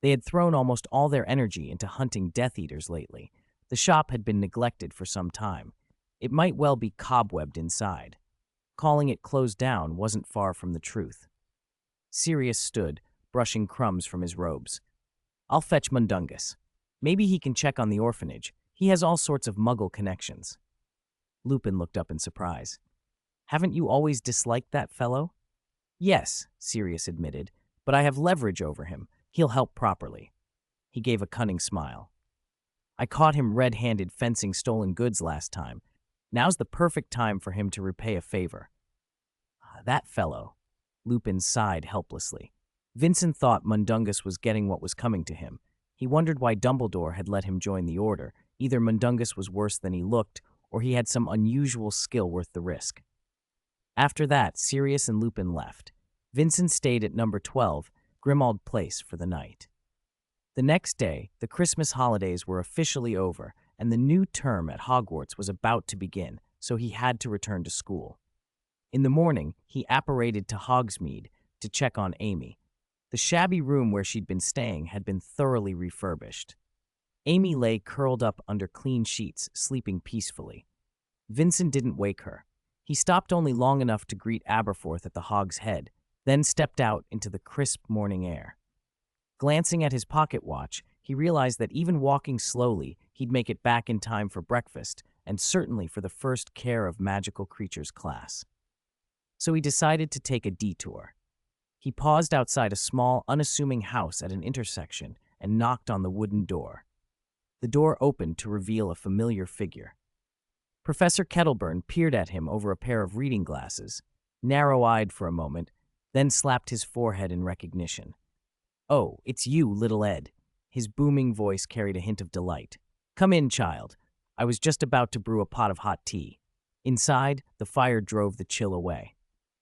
They had thrown almost all their energy into hunting Death Eaters lately. The shop had been neglected for some time. It might well be cobwebbed inside. Calling it closed down wasn't far from the truth. Sirius stood, brushing crumbs from his robes. I'll fetch Mundungus. Maybe he can check on the orphanage. He has all sorts of Muggle connections. Lupin looked up in surprise. Haven't you always disliked that fellow? Yes, Sirius admitted, but I have leverage over him. He'll help properly. He gave a cunning smile. I caught him red-handed fencing stolen goods last time. Now's the perfect time for him to repay a favor. That fellow. Lupin sighed helplessly. Vincent thought Mundungus was getting what was coming to him. He wondered why Dumbledore had let him join the Order. Either Mundungus was worse than he looked, or he had some unusual skill worth the risk. After that, Sirius and Lupin left. Vincent stayed at number 12, Grimmauld Place, for the night. The next day, the Christmas holidays were officially over, and the new term at Hogwarts was about to begin, so he had to return to school. In the morning, he apparated to Hogsmeade to check on Amy. The shabby room where she'd been staying had been thoroughly refurbished. Amy lay curled up under clean sheets, sleeping peacefully. Vincent didn't wake her. He stopped only long enough to greet Aberforth at the Hog's Head, then stepped out into the crisp morning air. Glancing at his pocket watch, he realized that even walking slowly, he'd make it back in time for breakfast, and certainly for the first Care of Magical Creatures class. So he decided to take a detour. He paused outside a small, unassuming house at an intersection and knocked on the wooden door. The door opened to reveal a familiar figure. Professor Kettleburn peered at him over a pair of reading glasses, narrow-eyed for a moment, then slapped his forehead in recognition. "Oh, it's you, little Ed." His booming voice carried a hint of delight. "Come in, child. I was just about to brew a pot of hot tea." Inside, the fire drove the chill away.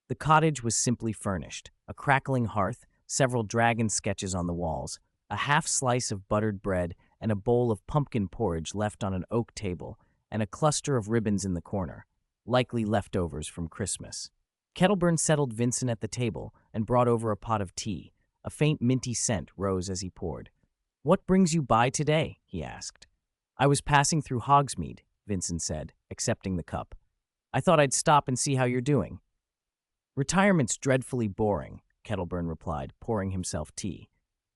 The cottage was simply furnished: a crackling hearth, several dragon sketches on the walls, a half slice of buttered bread, and a bowl of pumpkin porridge left on an oak table, and a cluster of ribbons in the corner, likely leftovers from Christmas. Kettleburn settled Vincent at the table and brought over a pot of tea. A faint minty scent rose as he poured. "What brings you by today?" he asked. "I was passing through Hogsmeade," Vincent said, accepting the cup. "I thought I'd stop and see how you're doing." "Retirement's dreadfully boring," Kettleburn replied, pouring himself tea.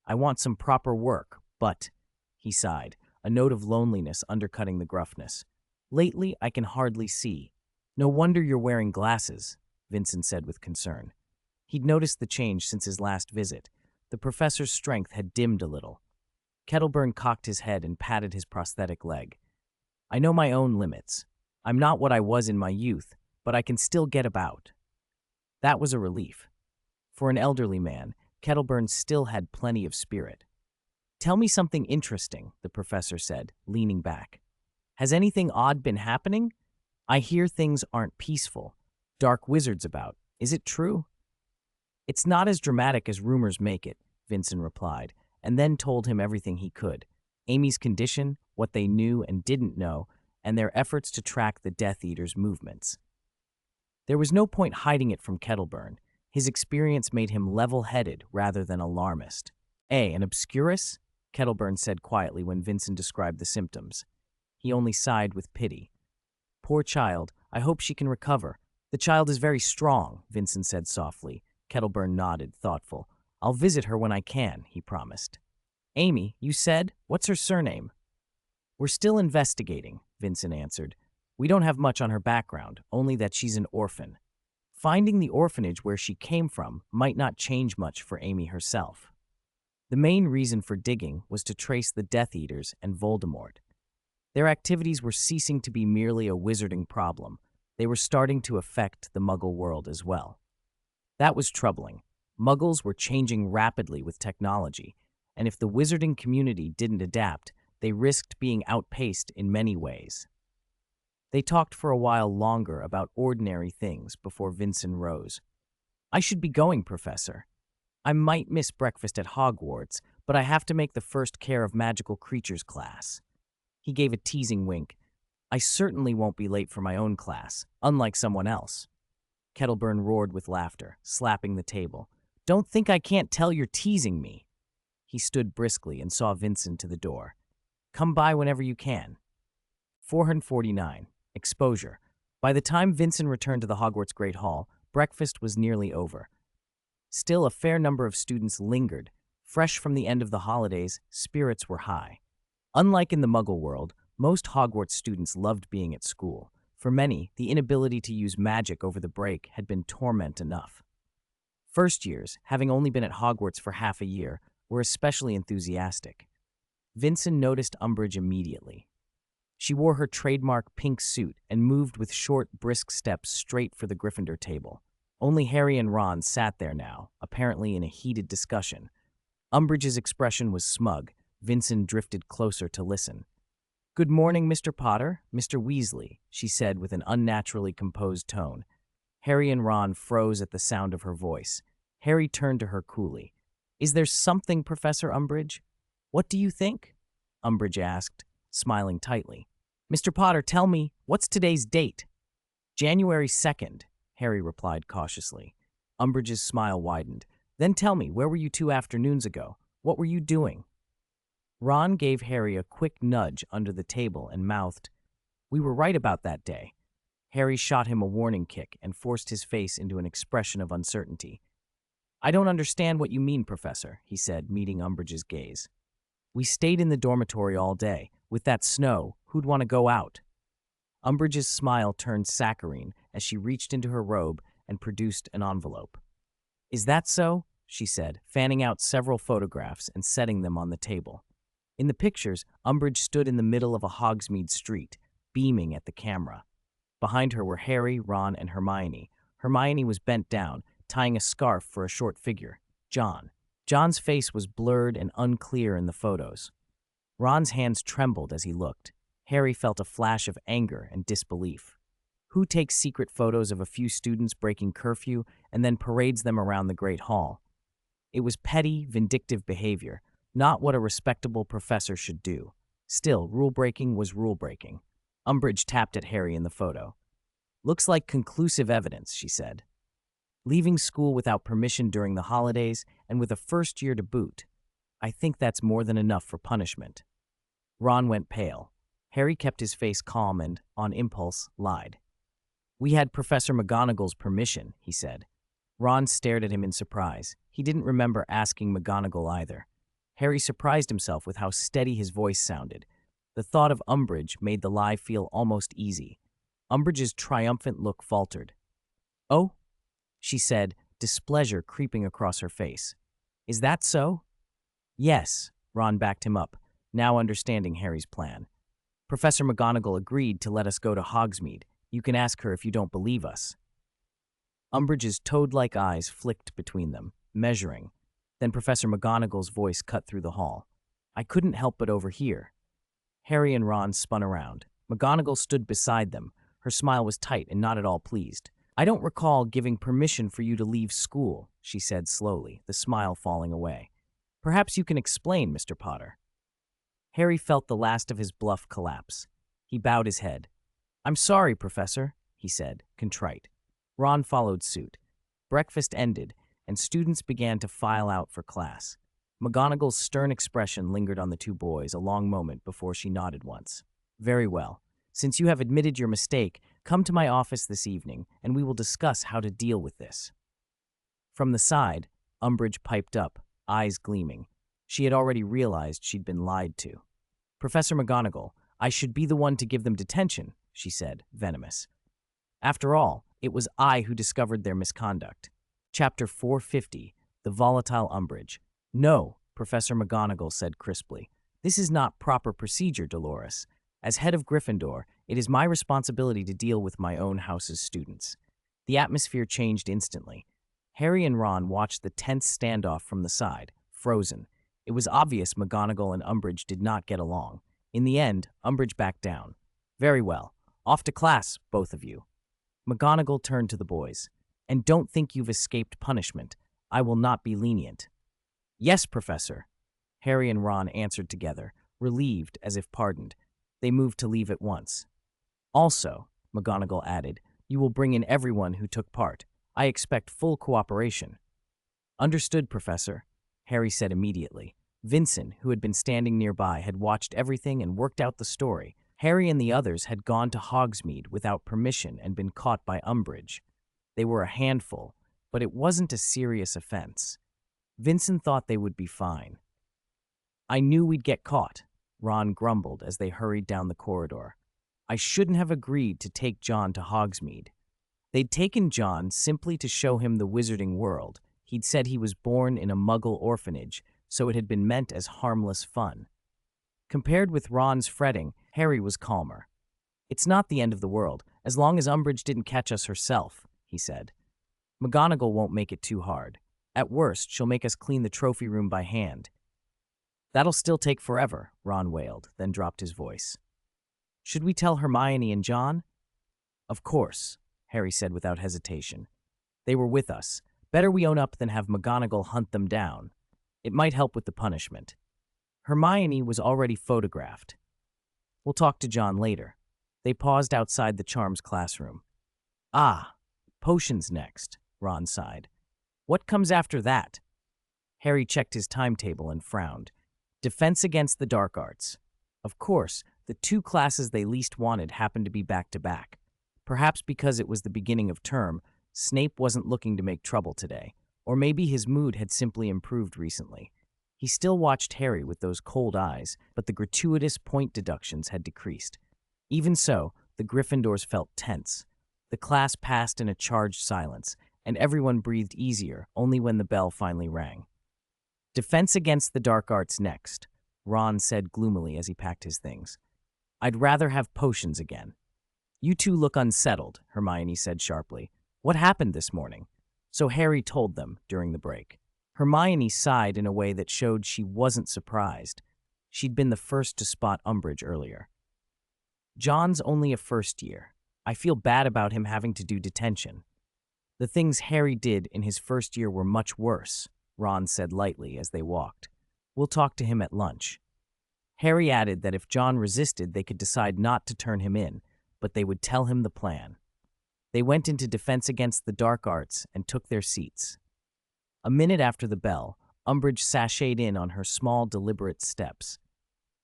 "I want some proper work, but—" he sighed, a note of loneliness undercutting the gruffness. "Lately, I can hardly see." "No wonder you're wearing glasses," Vincent said with concern. He'd noticed the change since his last visit. The professor's strength had dimmed a little. Kettleburn cocked his head and patted his prosthetic leg. "I know my own limits. I'm not what I was in my youth, but I can still get about." That was a relief. For an elderly man, Kettleburn still had plenty of spirit. "Tell me something interesting," the professor said, leaning back. "Has anything odd been happening? I hear things aren't peaceful. Dark wizards about. Is it true?" "It's not as dramatic as rumors make it," Vincent replied, and then told him everything he could: Amy's condition, what they knew and didn't know, and their efforts to track the Death Eater's movements. There was no point hiding it from Kettleburn. His experience made him level-headed rather than alarmist. An obscurus?" Kettleburn said quietly when Vincent described the symptoms. He only sighed with pity. "Poor child, I hope she can recover." "The child is very strong," Vincent said softly. Kettleburn nodded, thoughtful. "I'll visit her when I can," he promised. "Amy, you said? What's her surname?" "We're still investigating," Vincent answered. "We don't have much on her background, only that she's an orphan. Finding the orphanage where she came from might not change much for Amy herself." The main reason for digging was to trace the Death Eaters and Voldemort. Their activities were ceasing to be merely a wizarding problem. They were starting to affect the Muggle world as well. That was troubling. Muggles were changing rapidly with technology, and if the wizarding community didn't adapt, they risked being outpaced in many ways. They talked for a while longer about ordinary things before Vincent rose. "I should be going, Professor. I might miss breakfast at Hogwarts, but I have to make the first Care of Magical Creatures class." He gave a teasing wink. "I certainly won't be late for my own class, unlike someone else." Kettleburn roared with laughter, slapping the table. "Don't think I can't tell you're teasing me." He stood briskly and saw Vincent to the door. "Come by whenever you can." 449. Exposure. By the time Vincent returned to the Hogwarts Great Hall, breakfast was nearly over. Still, a fair number of students lingered. Fresh from the end of the holidays, spirits were high. Unlike in the Muggle world, most Hogwarts students loved being at school. For many, the inability to use magic over the break had been torment enough. First years, having only been at Hogwarts for half a year, were especially enthusiastic. Vincent noticed Umbridge immediately. She wore her trademark pink suit and moved with short, brisk steps straight for the Gryffindor table. Only Harry and Ron sat there now, apparently in a heated discussion. Umbridge's expression was smug. Vincent drifted closer to listen. "Good morning, Mr. Potter, Mr. Weasley," she said with an unnaturally composed tone. Harry and Ron froze at the sound of her voice. Harry turned to her coolly. "Is there something, Professor Umbridge?" "What do you think?" Umbridge asked, smiling tightly. "Mr. Potter, tell me, what's today's date?" "January 2nd, Harry replied cautiously. Umbridge's smile widened. "Then tell me, where were you 2 afternoons ago? What were you doing?" Ron gave Harry a quick nudge under the table and mouthed, "We were right about that day." Harry shot him a warning kick and forced his face into an expression of uncertainty. "I don't understand what you mean, Professor," he said, meeting Umbridge's gaze. "We stayed in the dormitory all day. With that snow, who'd want to go out?" Umbridge's smile turned saccharine as she reached into her robe and produced an envelope. "Is that so?" she said, fanning out several photographs and setting them on the table. In the pictures, Umbridge stood in the middle of a Hogsmeade street, beaming at the camera. Behind her were Harry, Ron, and Hermione. Hermione was bent down, tying a scarf for a short figure, John. John's face was blurred and unclear in the photos. Ron's hands trembled as he looked. Harry felt a flash of anger and disbelief. Who takes secret photos of a few students breaking curfew and then parades them around the Great Hall? It was petty, vindictive behavior, not what a respectable professor should do. Still, rule-breaking was rule-breaking. Umbridge tapped at Harry in the photo. "Looks like conclusive evidence," she said. "Leaving school without permission during the holidays and with a first year to boot. I think that's more than enough for punishment." Ron went pale. Harry kept his face calm and, on impulse, lied. "We had Professor McGonagall's permission," he said. Ron stared at him in surprise. He didn't remember asking McGonagall either. Harry surprised himself with how steady his voice sounded. The thought of Umbridge made the lie feel almost easy. Umbridge's triumphant look faltered. "Oh?" she said, displeasure creeping across her face. "Is that so?" "Yes," Ron backed him up, now understanding Harry's plan. "Professor McGonagall agreed to let us go to Hogsmeade. You can ask her if you don't believe us." Umbridge's toad-like eyes flicked between them, measuring. Then Professor McGonagall's voice cut through the hall. "I couldn't help but overhear." Harry and Ron spun around. McGonagall stood beside them. Her smile was tight and not at all pleased. "I don't recall giving permission for you to leave school," she said slowly, the smile falling away. "Perhaps you can explain, Mr. Potter." Harry felt the last of his bluff collapse. He bowed his head. "I'm sorry, Professor," he said, contrite. Ron followed suit. Breakfast ended, and students began to file out for class. McGonagall's stern expression lingered on the two boys a long moment before she nodded once. "Very well. Since you have admitted your mistake, come to my office this evening, and we will discuss how to deal with this." From the side, Umbridge piped up, eyes gleaming. She had already realized she'd been lied to. "Professor McGonagall, I should be the one to give them detention," she said, venomous. "After all, it was I who discovered their misconduct." Chapter 450, The Volatile Umbridge. "No," Professor McGonagall said crisply. "This is not proper procedure, Dolores. As head of Gryffindor, it is my responsibility to deal with my own house's students." The atmosphere changed instantly. Harry and Ron watched the tense standoff from the side, frozen. It was obvious McGonagall and Umbridge did not get along. In the end, Umbridge backed down. "Very well. Off to class, both of you." McGonagall turned to the boys. "And don't think you've escaped punishment. I will not be lenient." "Yes, Professor." Harry and Ron answered together, relieved as if pardoned. They moved to leave at once. "Also," McGonagall added, "you will bring in everyone who took part. I expect full cooperation." "Understood, Professor," Harry said immediately. Vincent, who had been standing nearby, had watched everything and worked out the story. Harry and the others had gone to Hogsmeade without permission and been caught by Umbridge. They were a handful, but it wasn't a serious offense. Vincent thought they would be fine. "I knew we'd get caught," Ron grumbled as they hurried down the corridor. "I shouldn't have agreed to take John to Hogsmeade." They'd taken John simply to show him the wizarding world. He'd said he was born in a Muggle orphanage, so it had been meant as harmless fun. Compared with Ron's fretting, Harry was calmer. "It's not the end of the world, as long as Umbridge didn't catch us herself," he said. "McGonagall won't make it too hard. At worst, she'll make us clean the trophy room by hand." "That'll still take forever," Ron wailed, then dropped his voice. "Should we tell Hermione and John?" "Of course," Harry said without hesitation. "They were with us. Better we own up than have McGonagall hunt them down. It might help with the punishment." Hermione was already photographed. "We'll talk to John later." They paused outside the Charms classroom. "Ah, potions next," Ron sighed. "What comes after that?" Harry checked his timetable and frowned. Defense against the dark arts. Of course, the two classes they least wanted happened to be back-to-back. Perhaps because it was the beginning of term, Snape wasn't looking to make trouble today, or maybe his mood had simply improved recently. He still watched Harry with those cold eyes, but the gratuitous point deductions had decreased. Even so, the Gryffindors felt tense. The class passed in a charged silence, and everyone breathed easier only when the bell finally rang. "Defense against the dark arts next," Ron said gloomily as he packed his things. "I'd rather have potions again." "You two look unsettled," Hermione said sharply. "What happened this morning?" So Harry told them during the break. Hermione sighed in a way that showed she wasn't surprised. She'd been the first to spot Umbridge earlier. "John's only a first year. I feel bad about him having to do detention. The things Harry did in his first year were much worse," Ron said lightly as they walked. "We'll talk to him at lunch." Harry added that if John resisted, they could decide not to turn him in, but they would tell him the plan. They went into Defense Against the Dark Arts and took their seats. A minute after the bell, Umbridge sashayed in on her small, deliberate steps.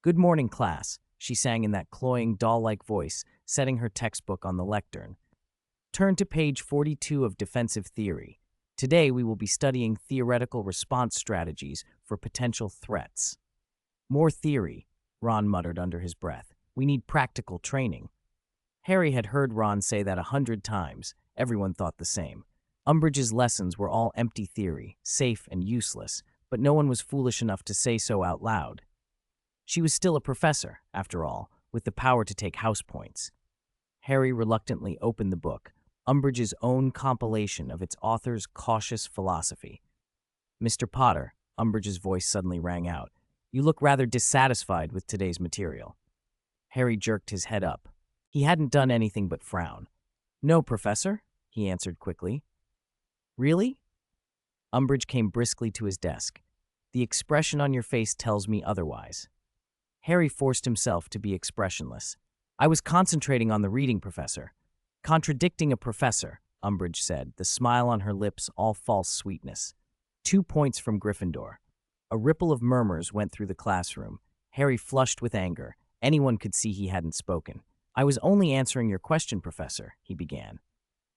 "Good morning, class," she sang in that cloying, doll-like voice, setting her textbook on the lectern. "Turn to page 42 of Defensive Theory. Today we will be studying theoretical response strategies for potential threats." "More theory," Ron muttered under his breath. "We need practical training." Harry had heard Ron say that 100 times. Everyone thought the same. Umbridge's lessons were all empty theory, safe and useless, but no one was foolish enough to say so out loud. She was still a professor, after all, with the power to take house points. Harry reluctantly opened the book, Umbridge's own compilation of its author's cautious philosophy. "Mr. Potter," Umbridge's voice suddenly rang out, "you look rather dissatisfied with today's material." Harry jerked his head up. He hadn't done anything but frown. "No, Professor," he answered quickly. "Really?" Umbridge came briskly to his desk. "The expression on your face tells me otherwise." Harry forced himself to be expressionless. "I was concentrating on the reading, Professor." "Contradicting a professor," Umbridge said, the smile on her lips all false sweetness. 2 points from Gryffindor. A ripple of murmurs went through the classroom. Harry flushed with anger. Anyone could see he hadn't spoken. "I was only answering your question, Professor," he began.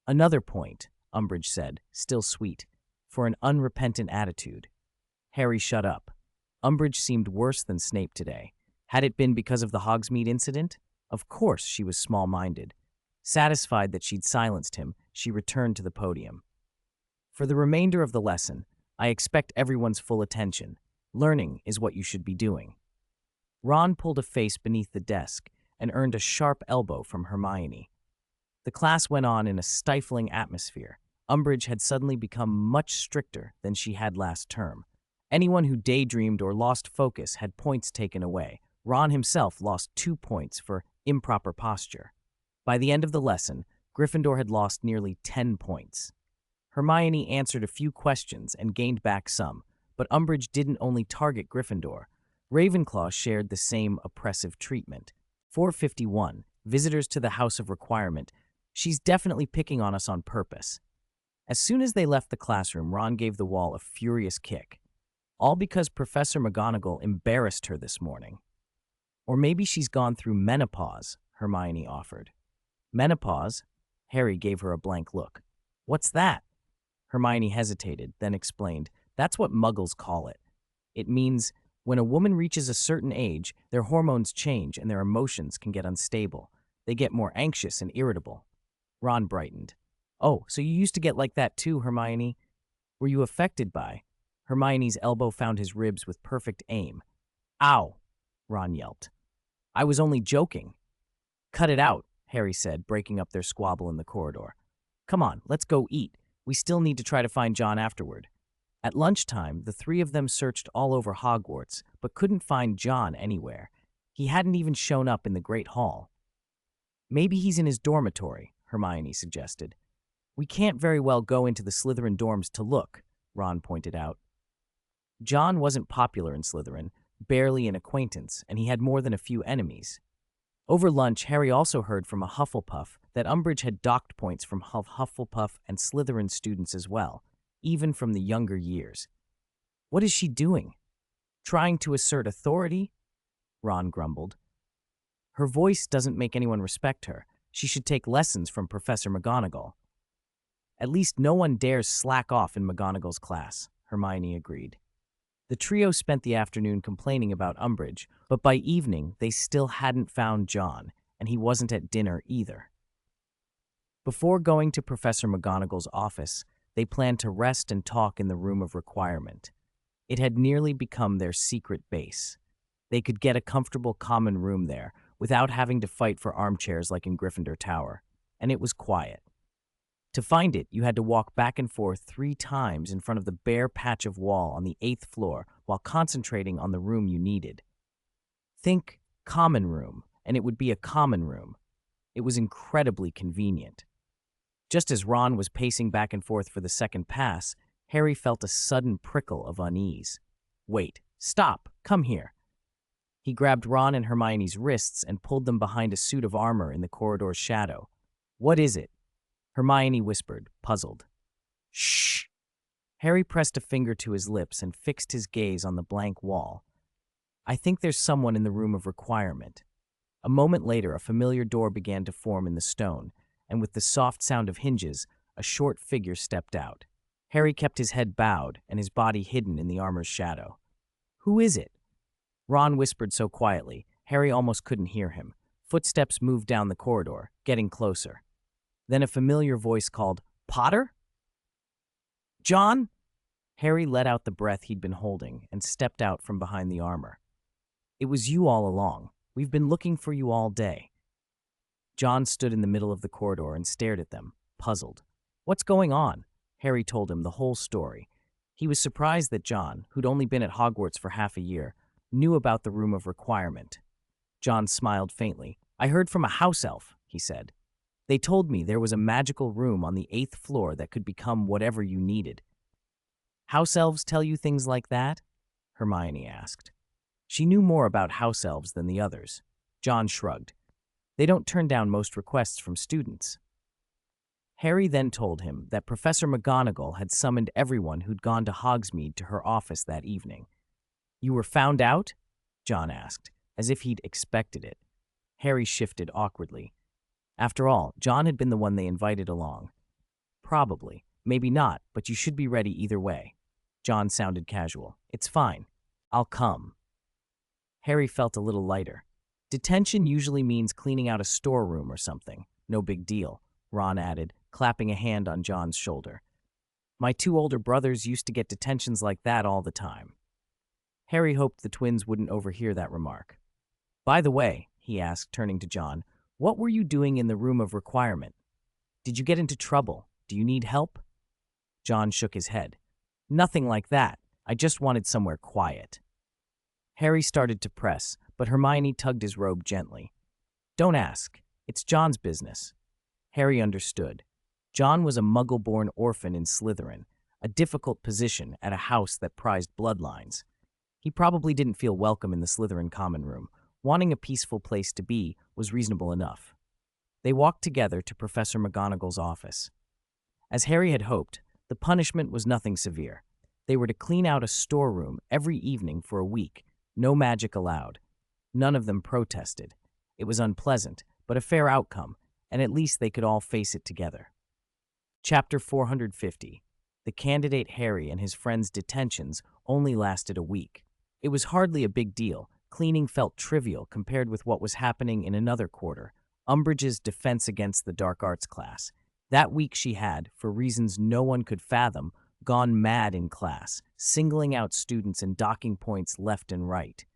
"Another point," Umbridge said, still sweet, "for an unrepentant attitude." Harry shut up. Umbridge seemed worse than Snape today. Had it been because of the Hogsmeade incident? Of course she was small-minded. Satisfied that she'd silenced him, she returned to the podium. "For the remainder of the lesson, I expect everyone's full attention. Learning is what you should be doing." Ron pulled a face beneath the desk and earned a sharp elbow from Hermione. The class went on in a stifling atmosphere. Umbridge had suddenly become much stricter than she had last term. Anyone who daydreamed or lost focus had points taken away. Ron himself lost 2 points for improper posture. By the end of the lesson, Gryffindor had lost nearly 10 points. Hermione answered a few questions and gained back some, but Umbridge didn't only target Gryffindor. Ravenclaw shared the same oppressive treatment. 451, visitors to the House of Requirement. "She's definitely picking on us on purpose." As soon as they left the classroom, Ron gave the wall a furious kick. All because Professor McGonagall embarrassed her this morning. "Or maybe she's gone through menopause," Hermione offered. "Menopause?" Harry gave her a blank look. "What's that?" Hermione hesitated, then explained. "That's what Muggles call it. It means when a woman reaches a certain age, their hormones change and their emotions can get unstable. They get more anxious and irritable." Ron brightened. "Oh, so you used to get like that too, Hermione? Were you affected by—" Hermione's elbow found his ribs with perfect aim. "Ow!" Ron yelped. "I was only joking." "Cut it out," Harry said, breaking up their squabble in the corridor. "Come on, let's go eat. We still need to try to find John afterward." At lunchtime, the three of them searched all over Hogwarts, but couldn't find John anywhere. He hadn't even shown up in the Great Hall. "Maybe he's in his dormitory," Hermione suggested. "We can't very well go into the Slytherin dorms to look," Ron pointed out. John wasn't popular in Slytherin, barely an acquaintance, and he had more than a few enemies. Over lunch, Harry also heard from a Hufflepuff that Umbridge had docked points from Hufflepuff and Slytherin students as well, even from the younger years. "What is she doing? Trying to assert authority?" Ron grumbled. "Her voice doesn't make anyone respect her. She should take lessons from Professor McGonagall." "At least no one dares slack off in McGonagall's class," Hermione agreed. The trio spent the afternoon complaining about Umbridge, but by evening they still hadn't found John, and he wasn't at dinner either. Before going to Professor McGonagall's office, they planned to rest and talk in the Room of Requirement. It had nearly become their secret base. They could get a comfortable common room there, without having to fight for armchairs like in Gryffindor Tower. And it was quiet. To find it, you had to walk back and forth 3 times in front of the bare patch of wall on the 8th floor while concentrating on the room you needed. Think common room, and it would be a common room. It was incredibly convenient. Just as Ron was pacing back and forth for the second pass, Harry felt a sudden prickle of unease. Wait, stop, come here. He grabbed Ron and Hermione's wrists and pulled them behind a suit of armor in the corridor's shadow. What is it? Hermione whispered, puzzled. Shh! Harry pressed a finger to his lips and fixed his gaze on the blank wall. I think there's someone in the room of requirement. A moment later, a familiar door began to form in the stone, and with the soft sound of hinges, a short figure stepped out. Harry kept his head bowed and his body hidden in the armor's shadow. Who is it? Ron whispered so quietly, Harry almost couldn't hear him. Footsteps moved down the corridor, getting closer. Then a familiar voice called, Potter? John? Harry let out the breath he'd been holding and stepped out from behind the armor. It was you all along. We've been looking for you all day. John stood in the middle of the corridor and stared at them, puzzled. What's going on? Harry told him the whole story. He was surprised that John, who'd only been at Hogwarts for half a year, knew about the room of requirement. John smiled faintly. I heard from a house elf, he said. They told me there was a magical room on the 8th floor that could become whatever you needed. House elves tell you things like that? Hermione asked. She knew more about house elves than the others. John shrugged. They don't turn down most requests from students. Harry then told him that Professor McGonagall had summoned everyone who'd gone to Hogsmeade to her office that evening. You were found out? John asked, as if he'd expected it. Harry shifted awkwardly. After all, John had been the one they invited along. Probably. Maybe not, but you should be ready either way. John sounded casual. It's fine. I'll come. Harry felt a little lighter. Detention usually means cleaning out a storeroom or something. No big deal, Ron added, clapping a hand on John's shoulder. My 2 older brothers used to get detentions like that all the time. Harry hoped the twins wouldn't overhear that remark. By the way, he asked, turning to John, what were you doing in the room of requirement? Did you get into trouble? Do you need help? John shook his head. Nothing like that. I just wanted somewhere quiet. Harry started to press, but Hermione tugged his robe gently. Don't ask. It's John's business. Harry understood. John was a Muggle-born orphan in Slytherin, a difficult position at a house that prized bloodlines. He probably didn't feel welcome in the Slytherin common room. Wanting a peaceful place to be was reasonable enough. They walked together to Professor McGonagall's office. As Harry had hoped, the punishment was nothing severe. They were to clean out a storeroom every evening for a week, no magic allowed. None of them protested. It was unpleasant, but a fair outcome, and at least they could all face it together. Chapter 450. The candidate Harry and his friend's detentions only lasted a week. It was hardly a big deal. Cleaning felt trivial compared with what was happening in another quarter, Umbridge's defense against the dark arts class. That week she had, for reasons no one could fathom, gone mad in class, singling out students and docking points left and right.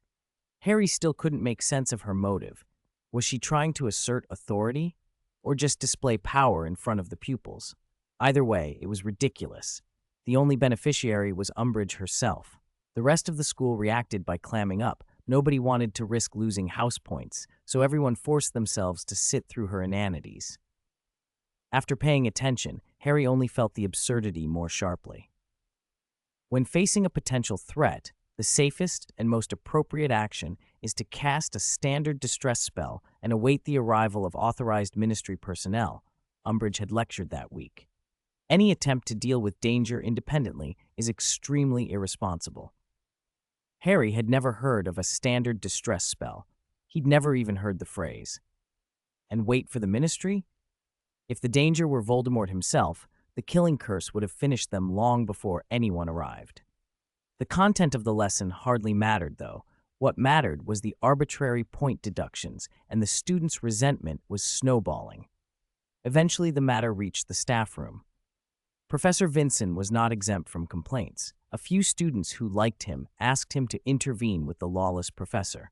Harry still couldn't make sense of her motive. Was she trying to assert authority, or just display power in front of the pupils? Either way, it was ridiculous. The only beneficiary was Umbridge herself. The rest of the school reacted by clamming up. Nobody wanted to risk losing house points, so everyone forced themselves to sit through her inanities. After paying attention, Harry only felt the absurdity more sharply. When facing a potential threat, the safest and most appropriate action is to cast a standard distress spell and await the arrival of authorized ministry personnel, Umbridge had lectured that week. Any attempt to deal with danger independently is extremely irresponsible. Harry had never heard of a standard distress spell. He'd never even heard the phrase. And wait for the ministry? If the danger were Voldemort himself, the killing curse would have finished them long before anyone arrived. The content of the lesson hardly mattered, though. What mattered was the arbitrary point deductions, and the students' resentment was snowballing. Eventually, the matter reached the staff room. Professor Wisen was not exempt from complaints. A few students who liked him asked him to intervene with the lawless professor.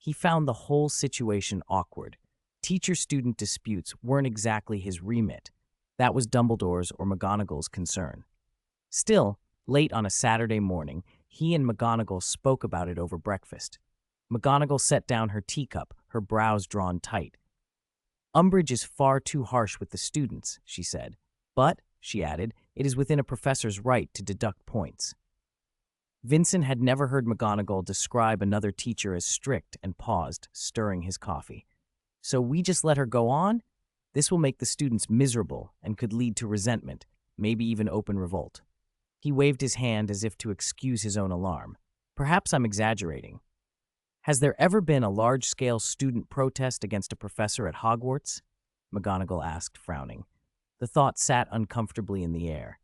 He found the whole situation awkward. Teacher-student disputes weren't exactly his remit. That was Dumbledore's or McGonagall's concern. Still, late on a Saturday morning, he and McGonagall spoke about it over breakfast. McGonagall set down her teacup, her brows drawn tight. Umbridge is far too harsh with the students, she said. But, she added, it is within a professor's right to deduct points. Vincent had never heard McGonagall describe another teacher as strict and paused, stirring his coffee. So we just let her go on? This will make the students miserable and could lead to resentment, maybe even open revolt. He waved his hand as if to excuse his own alarm. Perhaps I'm exaggerating. Has there ever been a large-scale student protest against a professor at Hogwarts? McGonagall asked, frowning. The thought sat uncomfortably in the air.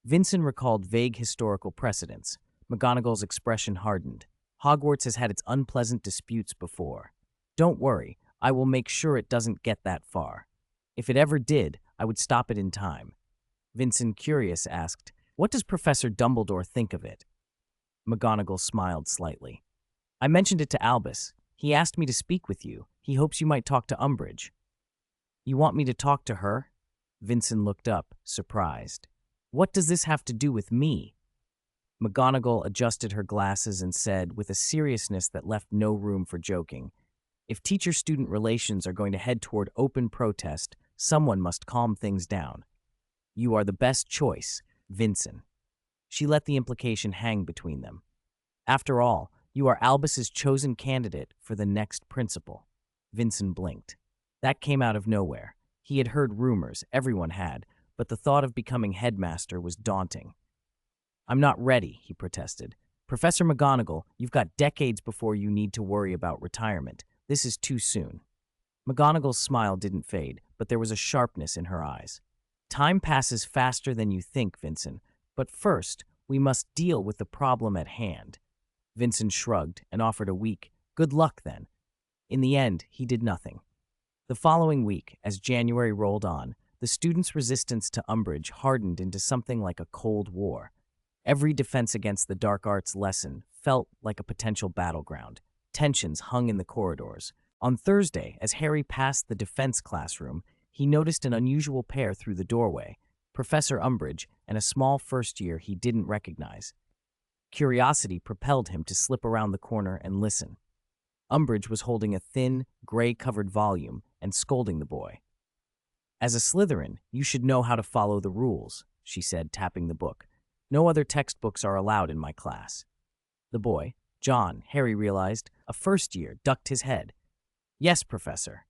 Vincent recalled vague historical precedents. McGonagall's expression hardened. Hogwarts has had its unpleasant disputes before. Don't worry, I will make sure it doesn't get that far. If it ever did, I would stop it in time. Vincent, curious, asked, What does Professor Dumbledore think of it? McGonagall smiled slightly. I mentioned it to Albus. He asked me to speak with you. He hopes you might talk to Umbridge. You want me to talk to her? Vincent looked up, surprised. What does this have to do with me? McGonagall adjusted her glasses and said, with a seriousness that left no room for joking, If teacher-student relations are going to head toward open protest, someone must calm things down. You are the best choice, Vincent. She let the implication hang between them. After all, you are Albus's chosen candidate for the next principal. Vincent blinked. That came out of nowhere. He had heard rumors, everyone had, but the thought of becoming headmaster was daunting. I'm not ready, he protested. Professor McGonagall, you've got decades before you need to worry about retirement. This is too soon. McGonagall's smile didn't fade, but there was a sharpness in her eyes. Time passes faster than you think, Vincent, but first, we must deal with the problem at hand. Vincent shrugged and offered a weak, good luck then. In the end, he did nothing. The following week, as January rolled on, the students' resistance to Umbridge hardened into something like a Cold War. Every defense against the dark arts lesson felt like a potential battleground. Tensions hung in the corridors. On Thursday, as Harry passed the defense classroom, he noticed an unusual pair through the doorway, Professor Umbridge and a small first-year he didn't recognize. Curiosity propelled him to slip around the corner and listen. Umbridge was holding a thin, gray-covered volume and scolding the boy. As a Slytherin, you should know how to follow the rules, she said, tapping the book. No other textbooks are allowed in my class. The boy, John, Harry realized, a first-year, ducked his head. Yes, Professor.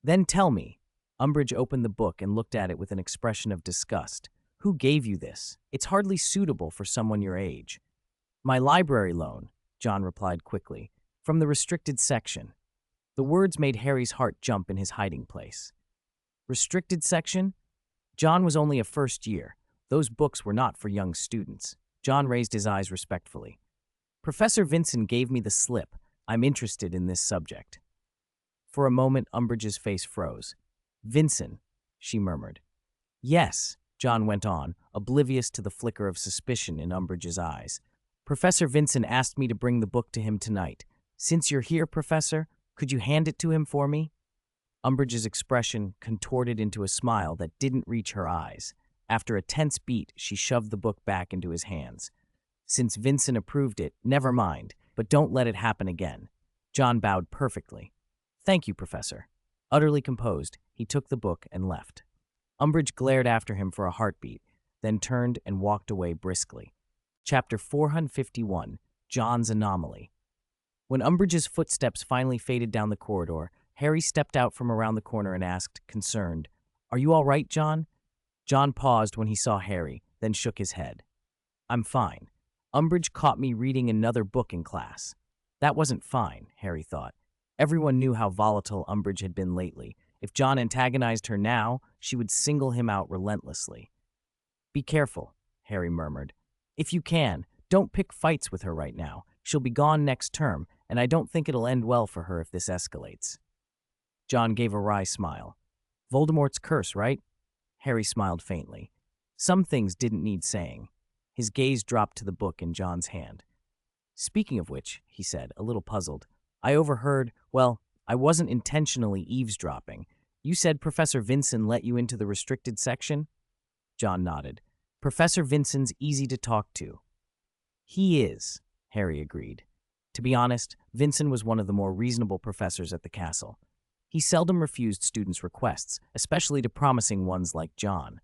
Then tell me. Umbridge opened the book and looked at it with an expression of disgust. Who gave you this? It's hardly suitable for someone your age. My library loan, John replied quickly, from the restricted section. The words made Harry's heart jump in his hiding place. Restricted section? John was only a first year. Those books were not for young students. John raised his eyes respectfully. Professor Vincent gave me the slip. I'm interested in this subject. For a moment, Umbridge's face froze. Vincent, she murmured. Yes, John went on, oblivious to the flicker of suspicion in Umbridge's eyes. Professor Vincent asked me to bring the book to him tonight. Since you're here, Professor, could you hand it to him for me? Umbridge's expression contorted into a smile that didn't reach her eyes. After a tense beat, she shoved the book back into his hands. Since Vincent approved it, never mind, but don't let it happen again. John bowed perfectly. Thank you, Professor. Utterly composed, he took the book and left. Umbridge glared after him for a heartbeat, then turned and walked away briskly. Chapter 451, John's Anomaly. When Umbridge's footsteps finally faded down the corridor, Harry stepped out from around the corner and asked, concerned, Are you all right, John? John paused when he saw Harry, then shook his head. I'm fine. Umbridge caught me reading another book in class. That wasn't fine, Harry thought. Everyone knew how volatile Umbridge had been lately. If John antagonized her now, she would single him out relentlessly. Be careful, Harry murmured. If you can, don't pick fights with her right now. She'll be gone next term, and I don't think it'll end well for her if this escalates. John gave a wry smile. Voldemort's curse, right? Harry smiled faintly. Some things didn't need saying. His gaze dropped to the book in John's hand. Speaking of which, he said, a little puzzled, I overheard, well, I wasn't intentionally eavesdropping. You said Professor Vinson let you into the restricted section? John nodded. Professor Vinson's easy to talk to. He is, Harry agreed. To be honest, Vinson was one of the more reasonable professors at the castle. He seldom refused students' requests, especially to promising ones like John.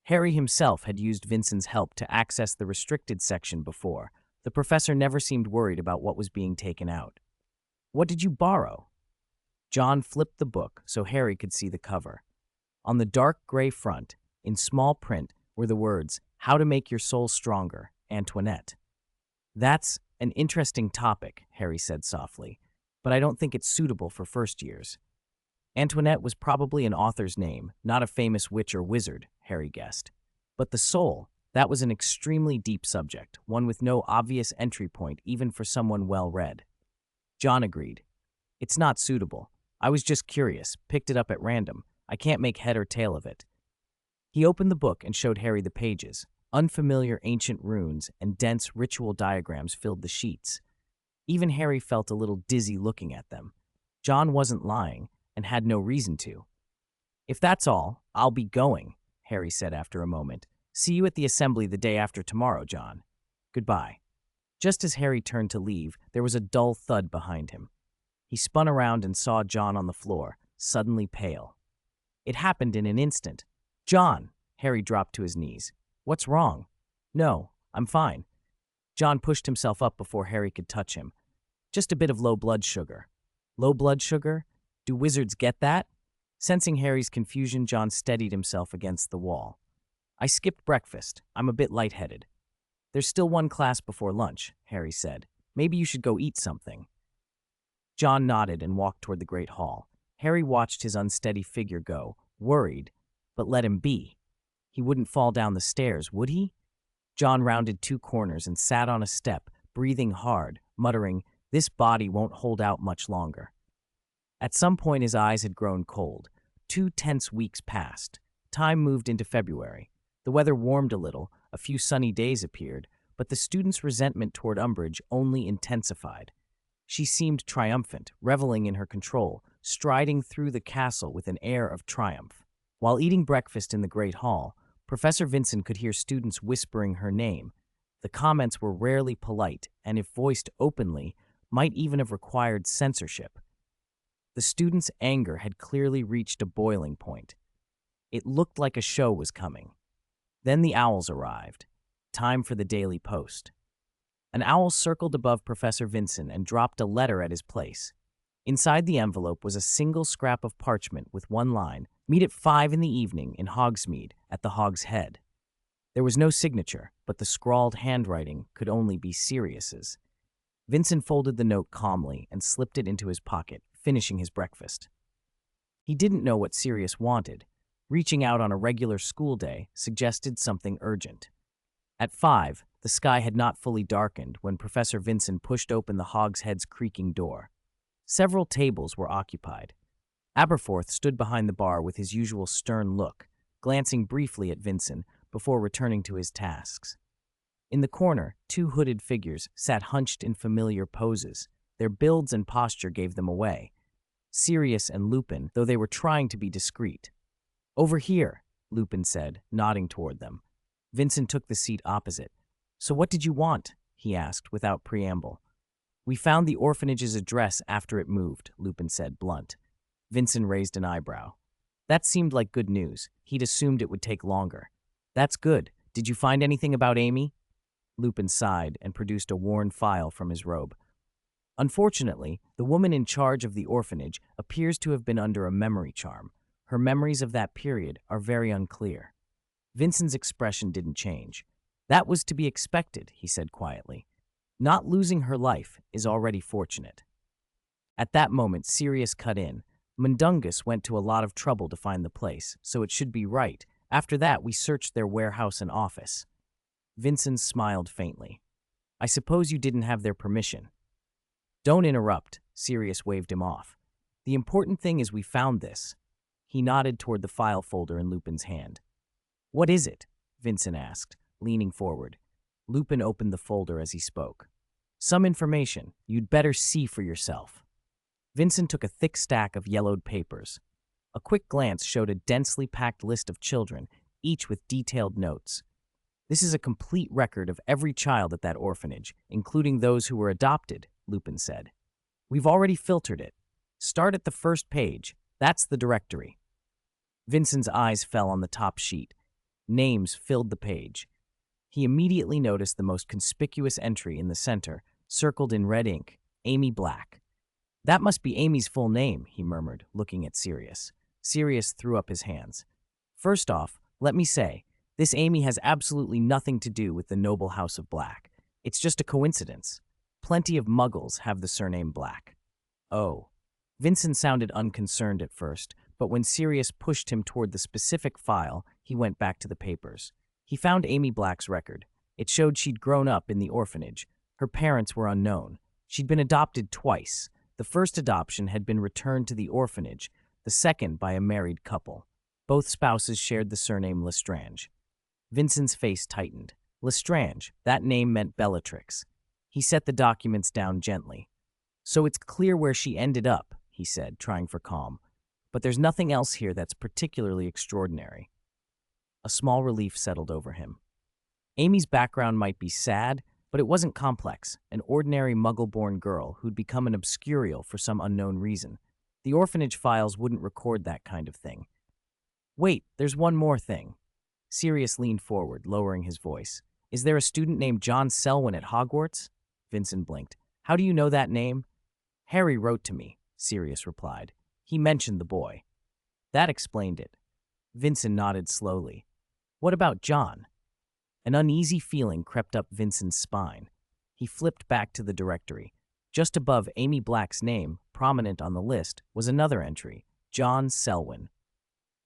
Harry himself had used Vinson's help to access the restricted section before. The professor never seemed worried about what was being taken out. What did you borrow? John flipped the book so Harry could see the cover. On the dark gray front, in small print, were the words, How to Make Your Soul Stronger, Antoinette. That's an interesting topic, Harry said softly, but I don't think it's suitable for first years. Antoinette was probably an author's name, not a famous witch or wizard, Harry guessed. But the soul, that was an extremely deep subject, one with no obvious entry point even for someone well-read. John agreed. It's not suitable. I was just curious, picked it up at random. I can't make head or tail of it. He opened the book and showed Harry the pages. Unfamiliar ancient runes and dense ritual diagrams filled the sheets. Even Harry felt a little dizzy looking at them. John wasn't lying, and had no reason to. If that's all, I'll be going, Harry said after a moment. See you at the assembly the day after tomorrow, John. Goodbye. Just as Harry turned to leave, there was a dull thud behind him. He spun around and saw John on the floor, suddenly pale. It happened in an instant. John! Harry dropped to his knees. What's wrong? No, I'm fine. John pushed himself up before Harry could touch him. Just a bit of low blood sugar. Low blood sugar? Do wizards get that? Sensing Harry's confusion, John steadied himself against the wall. I skipped breakfast. I'm a bit lightheaded. There's still one class before lunch, Harry said. Maybe you should go eat something. John nodded and walked toward the great hall. Harry watched his unsteady figure go, worried, but let him be. He wouldn't fall down the stairs, would he? John rounded two corners and sat on a step, breathing hard, muttering, This body won't hold out much longer. At some point his eyes had grown cold. 2 tense weeks passed. Time moved into February. The weather warmed a little, a few sunny days appeared, but the students' resentment toward Umbridge only intensified. She seemed triumphant, reveling in her control, striding through the castle with an air of triumph. While eating breakfast in the Great Hall, Professor Vinson could hear students whispering her name. The comments were rarely polite, and if voiced openly, might even have required censorship. The students' anger had clearly reached a boiling point. It looked like a show was coming. Then the owls arrived. Time for the Daily Post. An owl circled above Professor Vinson and dropped a letter at his place. Inside the envelope was a single scrap of parchment with one line, Meet at 5 in the evening in Hogsmeade at the Hog's Head. There was no signature, but the scrawled handwriting could only be Sirius's. Vinson folded the note calmly and slipped it into his pocket, finishing his breakfast. He didn't know what Sirius wanted. Reaching out on a regular school day suggested something urgent. At 5, the sky had not fully darkened when Professor Vinson pushed open the Hogshead's creaking door. Several tables were occupied. Aberforth stood behind the bar with his usual stern look, glancing briefly at Vinson before returning to his tasks. In the corner, 2 hooded figures sat hunched in familiar poses. Their builds and posture gave them away. Sirius and Lupin, though they were trying to be discreet. Over here, Lupin said, nodding toward them. Vinson took the seat opposite. So what did you want? He asked without preamble. We found the orphanage's address after it moved, Lupin said, blunt. Vinson raised an eyebrow. That seemed like good news. He'd assumed it would take longer. That's good. Did you find anything about Amy? Lupin sighed and produced a worn file from his robe. Unfortunately, the woman in charge of the orphanage appears to have been under a memory charm. Her memories of that period are very unclear. Vinson's expression didn't change. That was to be expected, he said quietly. Not losing her life is already fortunate. At that moment, Sirius cut in. Mundungus went to a lot of trouble to find the place, so it should be right. After that, we searched their warehouse and office. Vinson smiled faintly. I suppose you didn't have their permission. Don't interrupt, Sirius waved him off. The important thing is we found this. He nodded toward the file folder in Lupin's hand. What is it? Vinson asked, leaning forward. Lupin opened the folder as he spoke. Some information. You'd better see for yourself. Vincent took a thick stack of yellowed papers. A quick glance showed a densely packed list of children, each with detailed notes. This is a complete record of every child at that orphanage, including those who were adopted, Lupin said. We've already filtered it. Start at the first page. That's the directory. Vincent's eyes fell on the top sheet. Names filled the page. He immediately noticed the most conspicuous entry in the center, circled in red ink, Amy Black. That must be Amy's full name, he murmured, looking at Sirius. Sirius threw up his hands. First off, let me say, this Amy has absolutely nothing to do with the noble house of Black. It's just a coincidence. Plenty of muggles have the surname Black. Oh. Vincent sounded unconcerned at first, but when Sirius pushed him toward the specific file, he went back to the papers. He found Amy Black's record. It showed she'd grown up in the orphanage. Her parents were unknown. She'd been adopted twice. The first adoption had been returned to the orphanage, the second by a married couple. Both spouses shared the surname Lestrange. Vincent's face tightened. Lestrange, that name meant Bellatrix. He set the documents down gently. So it's clear where she ended up, he said, trying for calm. But there's nothing else here that's particularly extraordinary. A small relief settled over him. Amy's background might be sad, but it wasn't complex, an ordinary muggle-born girl who'd become an obscurial for some unknown reason. The orphanage files wouldn't record that kind of thing. Wait, there's one more thing. Sirius leaned forward, lowering his voice. Is there a student named John Selwyn at Hogwarts? Vincent blinked. How do you know that name? Harry wrote to me, Sirius replied. He mentioned the boy. That explained it. Vincent nodded slowly. What about John? An uneasy feeling crept up Vincent's spine. He flipped back to the directory. Just above Amy Black's name, prominent on the list, was another entry, John Selwyn.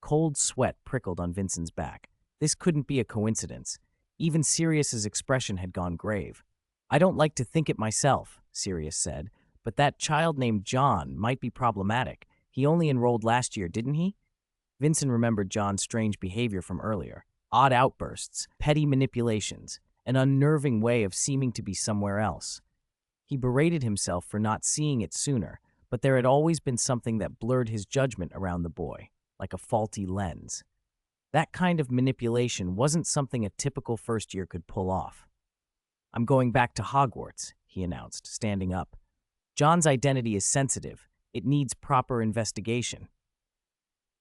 Cold sweat prickled on Vincent's back. This couldn't be a coincidence. Even Sirius's expression had gone grave. I don't like to think it myself, Sirius said, but that child named John might be problematic. He only enrolled last year, didn't he? Vincent remembered John's strange behavior from earlier. Odd outbursts, petty manipulations, an unnerving way of seeming to be somewhere else. He berated himself for not seeing it sooner, but there had always been something that blurred his judgment around the boy, like a faulty lens. That kind of manipulation wasn't something a typical first year could pull off. I'm going back to Hogwarts, he announced, standing up. John's identity is sensitive. It needs proper investigation.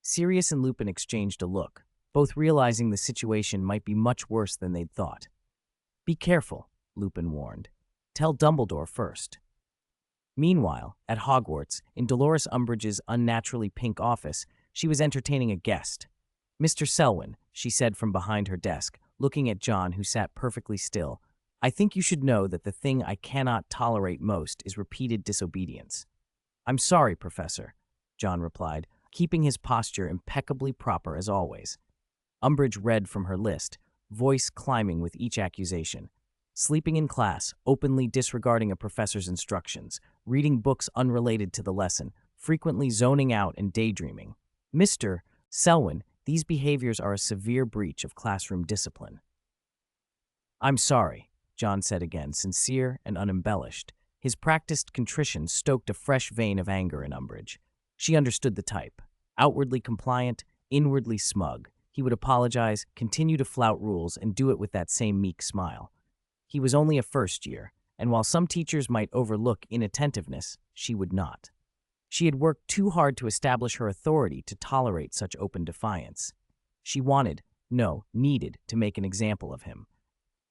Sirius and Lupin exchanged a look, both realizing the situation might be much worse than they'd thought. Be careful, Lupin warned. Tell Dumbledore first. Meanwhile, at Hogwarts, in Dolores Umbridge's unnaturally pink office, she was entertaining a guest. Mr. Selwyn, she said from behind her desk, looking at John, who sat perfectly still, I think you should know that the thing I cannot tolerate most is repeated disobedience. I'm sorry, Professor, John replied, keeping his posture impeccably proper as always. Umbridge read from her list, voice climbing with each accusation. Sleeping in class, openly disregarding a professor's instructions, reading books unrelated to the lesson, frequently zoning out and daydreaming. Mr. Selwyn, these behaviors are a severe breach of classroom discipline. I'm sorry, John said again, sincere and unembellished. His practiced contrition stoked a fresh vein of anger in Umbridge. She understood the type. Outwardly compliant, inwardly smug. He would apologize, continue to flout rules, and do it with that same meek smile. He was only a first year, and while some teachers might overlook inattentiveness, she would not. She had worked too hard to establish her authority to tolerate such open defiance. She needed to make an example of him.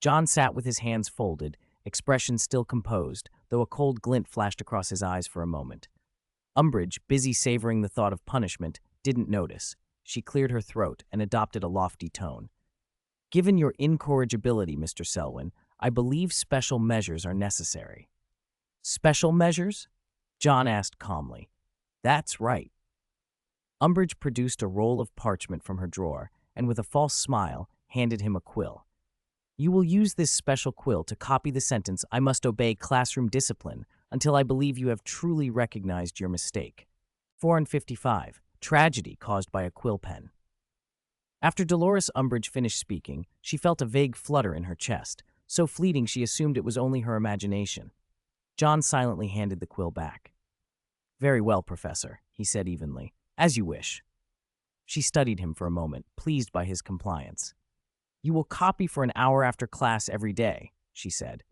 John sat with his hands folded, expression still composed, though a cold glint flashed across his eyes for a moment. Umbridge, busy savoring the thought of punishment, didn't notice. She cleared her throat and adopted a lofty tone. Given your incorrigibility, Mr. Selwyn, I believe special measures are necessary. Special measures? John asked calmly. That's right. Umbridge produced a roll of parchment from her drawer and, with a false smile, handed him a quill. You will use this special quill to copy the sentence, I must obey classroom discipline, until I believe you have truly recognized your mistake. 455. Tragedy caused by a quill pen. After Dolores Umbridge finished speaking, she felt a vague flutter in her chest, so fleeting she assumed it was only her imagination. John silently handed the quill back. Very well, Professor, he said evenly. As you wish. She studied him for a moment, pleased by his compliance. You will copy for an hour after class every day, she said.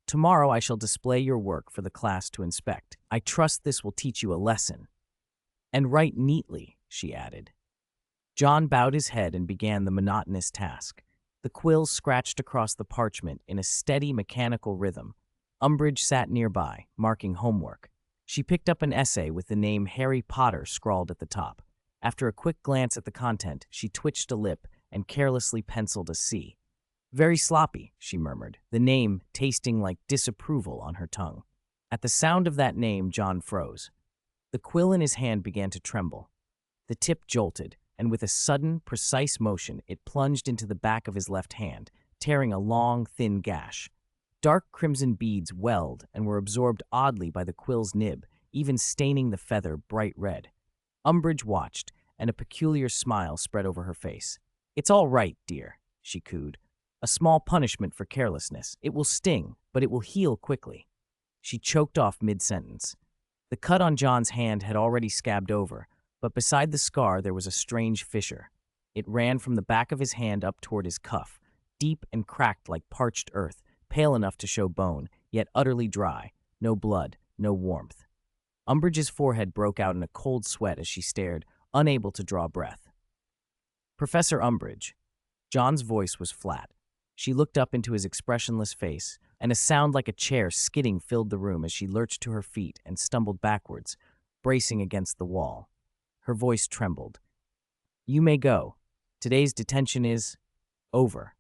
Tomorrow I shall display your work for the class to inspect. I trust this will teach you a lesson. And write neatly, she added. John bowed his head and began the monotonous task. The quill scratched across the parchment in a steady mechanical rhythm. Umbridge sat nearby, marking homework. She picked up an essay with the name Harry Potter scrawled at the top. After a quick glance at the content, she twitched a lip and carelessly penciled a C. Very sloppy, she murmured, the name tasting like disapproval on her tongue. At the sound of that name, John froze. The quill in his hand began to tremble. The tip jolted, and with a sudden, precise motion, it plunged into the back of his left hand, tearing a long, thin gash. Dark crimson beads welled and were absorbed oddly by the quill's nib, even staining the feather bright red. Umbridge watched, and a peculiar smile spread over her face. It's all right, dear, she cooed. A small punishment for carelessness. It will sting, but it will heal quickly. She choked off mid-sentence. The cut on John's hand had already scabbed over, but beside the scar there was a strange fissure. It ran from the back of his hand up toward his cuff, deep and cracked like parched earth, pale enough to show bone, yet utterly dry, no blood, no warmth. Umbridge's forehead broke out in a cold sweat as she stared, unable to draw breath. Professor Umbridge. John's voice was flat. She looked up into his expressionless face, and a sound like a chair skidding filled the room as she lurched to her feet and stumbled backwards, bracing against the wall. Her voice trembled. You may go. Today's detention is over.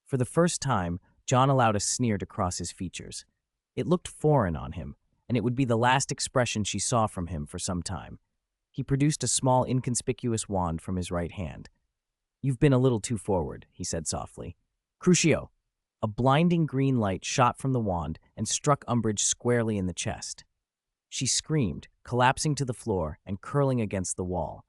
For the first time, John allowed a sneer to cross his features. It looked foreign on him, and it would be the last expression she saw from him for some time. He produced a small, inconspicuous wand from his right hand. You've been a little too forward, he said softly. Crucio. A blinding green light shot from the wand and struck Umbridge squarely in the chest. She screamed, collapsing to the floor and curling against the wall.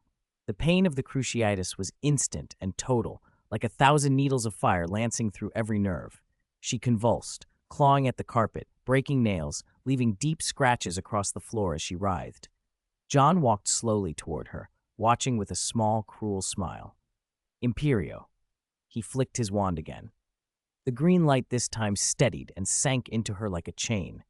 The pain of the cruciatus was instant and total, like 1,000 needles of fire lancing through every nerve. She convulsed, clawing at the carpet, breaking nails, leaving deep scratches across the floor as she writhed. John walked slowly toward her, watching with a small, cruel smile. Imperio. He flicked his wand again. The green light this time steadied and sank into her like a chain.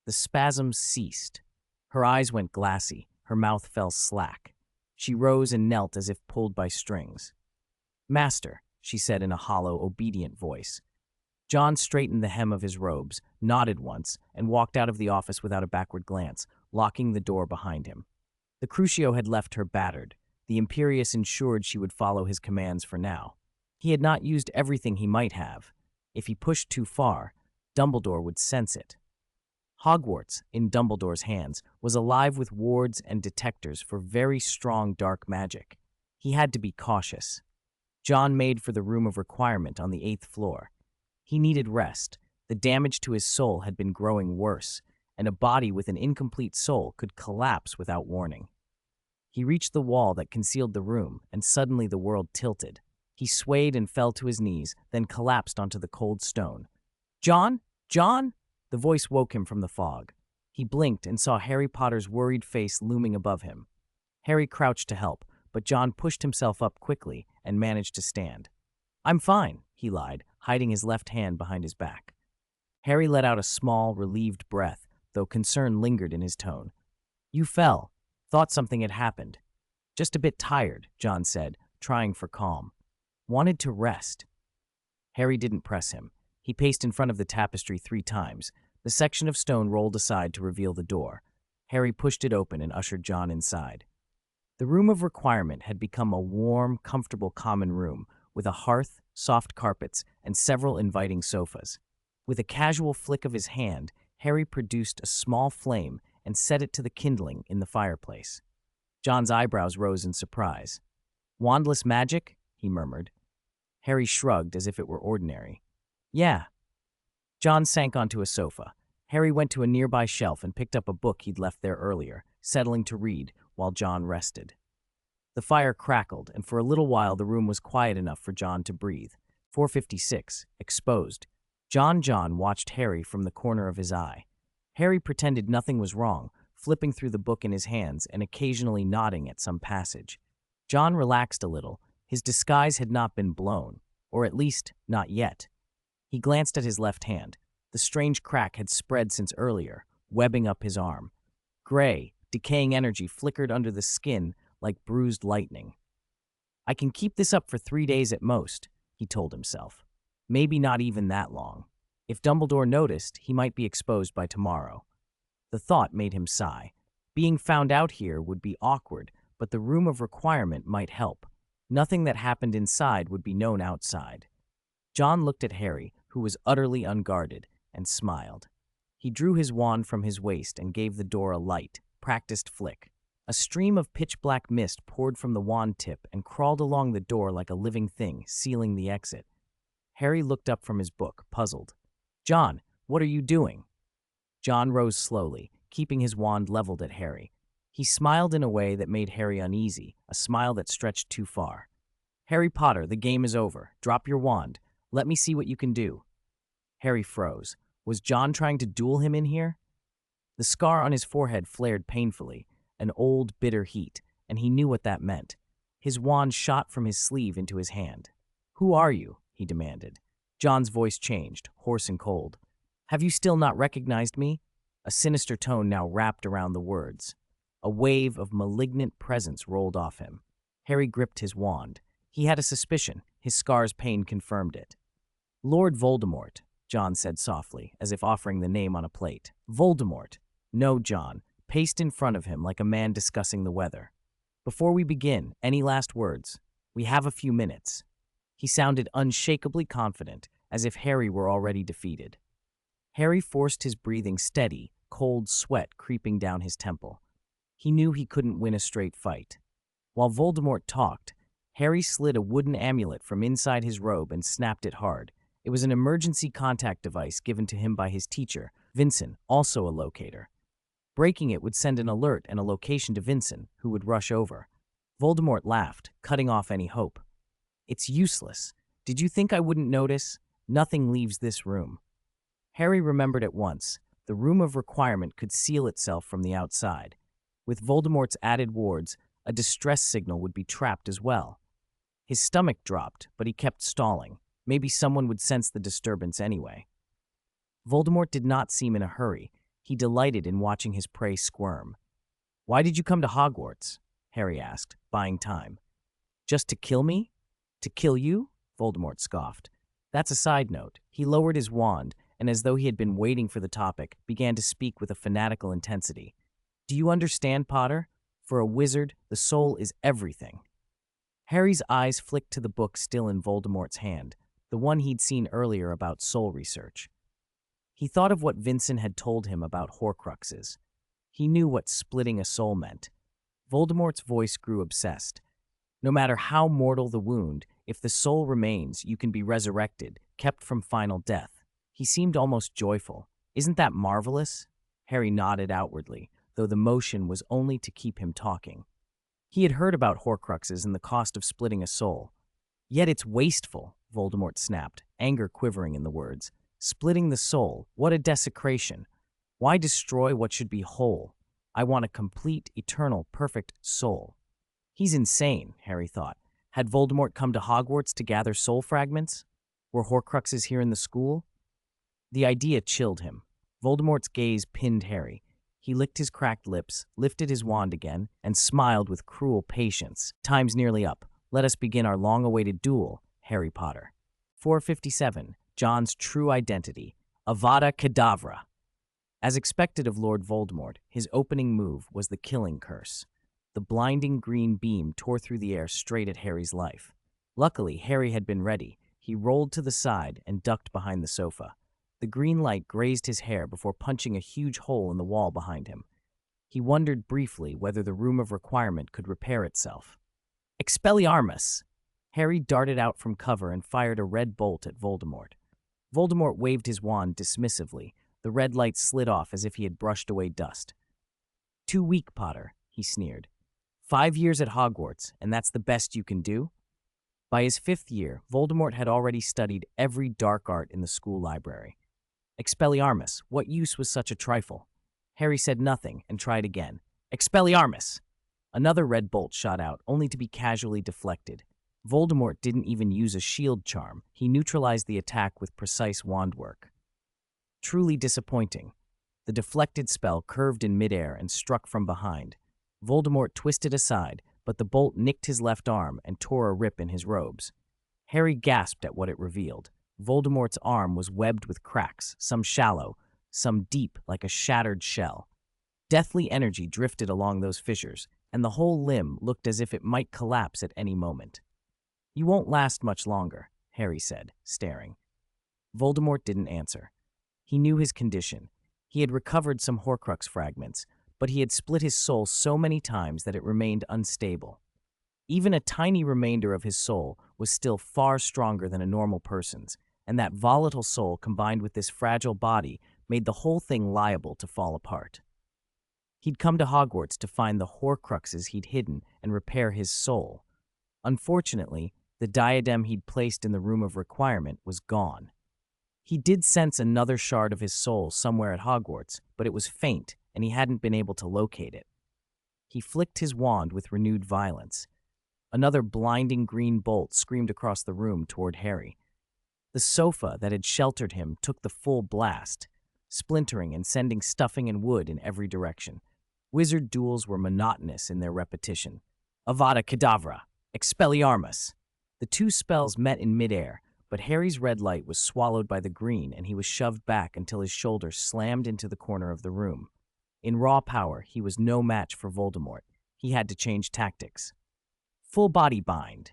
The spasms ceased. Her eyes went glassy, her mouth fell slack. She rose and knelt as if pulled by strings. Master, she said in a hollow, obedient voice. John straightened the hem of his robes, nodded once, and walked out of the office without a backward glance, locking the door behind him. The Crucio had left her battered. The Imperious ensured she would follow his commands for now. He had not used everything he might have. If he pushed too far, Dumbledore would sense it. Hogwarts, in Dumbledore's hands, was alive with wards and detectors for very strong dark magic. He had to be cautious. John made for the room of requirement on the 8th floor. He needed rest. The damage to his soul had been growing worse, and a body with an incomplete soul could collapse without warning. He reached the wall that concealed the room, and suddenly the world tilted. He swayed and fell to his knees, then collapsed onto the cold stone. John? John? The voice woke him from the fog. He blinked and saw Harry Potter's worried face looming above him. Harry crouched to help, but John pushed himself up quickly and managed to stand. I'm fine, he lied, hiding his left hand behind his back. Harry let out a small, relieved breath, though concern lingered in his tone. You fell. Thought something had happened. Just a bit tired, John said, trying for calm. Wanted to rest. Harry didn't press him. He paced in front of the tapestry 3 times. The section of stone rolled aside to reveal the door. Harry pushed it open and ushered John inside. The room of requirement had become a warm, comfortable common room with a hearth, soft carpets, and several inviting sofas. With a casual flick of his hand, Harry produced a small flame and set it to the kindling in the fireplace. John's eyebrows rose in surprise. Wandless magic? He murmured. Harry shrugged as if it were ordinary. Yeah. John sank onto a sofa. Harry went to a nearby shelf and picked up a book he'd left there earlier, settling to read while John rested. The fire crackled, and for a little while the room was quiet enough for John to breathe. 456, exposed. John watched Harry from the corner of his eye. Harry pretended nothing was wrong, flipping through the book in his hands and occasionally nodding at some passage. John relaxed a little. His disguise had not been blown, or at least not yet. He glanced at his left hand. The strange crack had spread since earlier, webbing up his arm. Gray, decaying energy flickered under the skin like bruised lightning. I can keep this up for 3 days at most, he told himself. Maybe not even that long. If Dumbledore noticed, he might be exposed by tomorrow. The thought made him sigh. Being found out here would be awkward, but the room of requirement might help. Nothing that happened inside would be known outside. John looked at Harry, who was utterly unguarded, and smiled. He drew his wand from his waist and gave the door a light, practiced flick. A stream of pitch-black mist poured from the wand tip and crawled along the door like a living thing, sealing the exit. Harry looked up from his book, puzzled. "John, what are you doing?" John rose slowly, keeping his wand leveled at Harry. He smiled in a way that made Harry uneasy, a smile that stretched too far. "Harry Potter, the game is over. Drop your wand. Let me see what you can do." Harry froze. Was John trying to duel him in here? The scar on his forehead flared painfully, an old, bitter heat, and he knew what that meant. His wand shot from his sleeve into his hand. "Who are you?" he demanded. John's voice changed, hoarse and cold. "Have you still not recognized me?" A sinister tone now wrapped around the words. A wave of malignant presence rolled off him. Harry gripped his wand. He had a suspicion. His scar's pain confirmed it. "Lord Voldemort," John said softly, as if offering the name on a plate. "Voldemort." "No, John," paced in front of him like a man discussing the weather. "Before we begin, any last words? We have a few minutes." He sounded unshakably confident, as if Harry were already defeated. Harry forced his breathing steady, cold sweat creeping down his temple. He knew he couldn't win a straight fight. While Voldemort talked, Harry slid a wooden amulet from inside his robe and snapped it hard. It was an emergency contact device given to him by his teacher, Vincent, also a locator. Breaking it would send an alert and a location to Vincent, who would rush over. Voldemort laughed, cutting off any hope. "It's useless. Did you think I wouldn't notice? Nothing leaves this room." Harry remembered at once. The room of requirement could seal itself from the outside. With Voldemort's added wards, a distress signal would be trapped as well. His stomach dropped, but he kept stalling. Maybe someone would sense the disturbance anyway. Voldemort did not seem in a hurry. He delighted in watching his prey squirm. "Why did you come to Hogwarts?" Harry asked, buying time. "Just to kill me? To kill you?" Voldemort scoffed. "That's a side note." He lowered his wand, and as though he had been waiting for the topic, began to speak with a fanatical intensity. "Do you understand, Potter? For a wizard, the soul is everything." Harry's eyes flicked to the book still in Voldemort's hand, the one he'd seen earlier about soul research. He thought of what Vincent had told him about Horcruxes. He knew what splitting a soul meant. Voldemort's voice grew obsessed. "No matter how mortal the wound, if the soul remains, you can be resurrected, kept from final death." He seemed almost joyful. "Isn't that marvelous?" Harry nodded outwardly, though the motion was only to keep him talking. He had heard about Horcruxes and the cost of splitting a soul. "Yet it's wasteful," Voldemort snapped, anger quivering in the words. "Splitting the soul, what a desecration. Why destroy what should be whole? I want a complete, eternal, perfect soul." He's insane, Harry thought. Had Voldemort come to Hogwarts to gather soul fragments? Were Horcruxes here in the school? The idea chilled him. Voldemort's gaze pinned Harry. He licked his cracked lips, lifted his wand again, and smiled with cruel patience. "Time's nearly up. Let us begin our long-awaited duel, Harry Potter." 457. John's true identity. Avada Kedavra. As expected of Lord Voldemort, his opening move was the killing curse. The blinding green beam tore through the air straight at Harry's life. Luckily, Harry had been ready. He rolled to the side and ducked behind the sofa. The green light grazed his hair before punching a huge hole in the wall behind him. He wondered briefly whether the room of requirement could repair itself. Expelliarmus! Harry darted out from cover and fired a red bolt at Voldemort. Voldemort waved his wand dismissively. The red light slid off as if he had brushed away dust. "Too weak, Potter," he sneered. 5 years at Hogwarts, and that's the best you can do? By his 5th year, Voldemort had already studied every dark art in the school library. Expelliarmus, what use was such a trifle? Harry said nothing and tried again. Expelliarmus! Another red bolt shot out, only to be casually deflected. Voldemort didn't even use a shield charm. He neutralized the attack with precise wand work. Truly disappointing. The deflected spell curved in midair and struck from behind. Voldemort twisted aside, but the bolt nicked his left arm and tore a rip in his robes. Harry gasped at what it revealed. Voldemort's arm was webbed with cracks, some shallow, some deep like a shattered shell. Deathly energy drifted along those fissures, and the whole limb looked as if it might collapse at any moment. "You won't last much longer," Harry said, staring. Voldemort didn't answer. He knew his condition. He had recovered some Horcrux fragments, but he had split his soul so many times that it remained unstable. Even a tiny remainder of his soul was still far stronger than a normal person's, and that volatile soul combined with this fragile body made the whole thing liable to fall apart. He'd come to Hogwarts to find the Horcruxes he'd hidden and repair his soul. Unfortunately, the diadem he'd placed in the Room of Requirement was gone. He did sense another shard of his soul somewhere at Hogwarts, but it was faint, and he hadn't been able to locate it. He flicked his wand with renewed violence. Another blinding green bolt screamed across the room toward Harry. The sofa that had sheltered him took the full blast, splintering and sending stuffing and wood in every direction. Wizard duels were monotonous in their repetition. Avada Kedavra! Expelliarmus! The two spells met in midair, but Harry's red light was swallowed by the green and he was shoved back until his shoulder slammed into the corner of the room. In raw power, he was no match for Voldemort. He had to change tactics. "Full body bind,"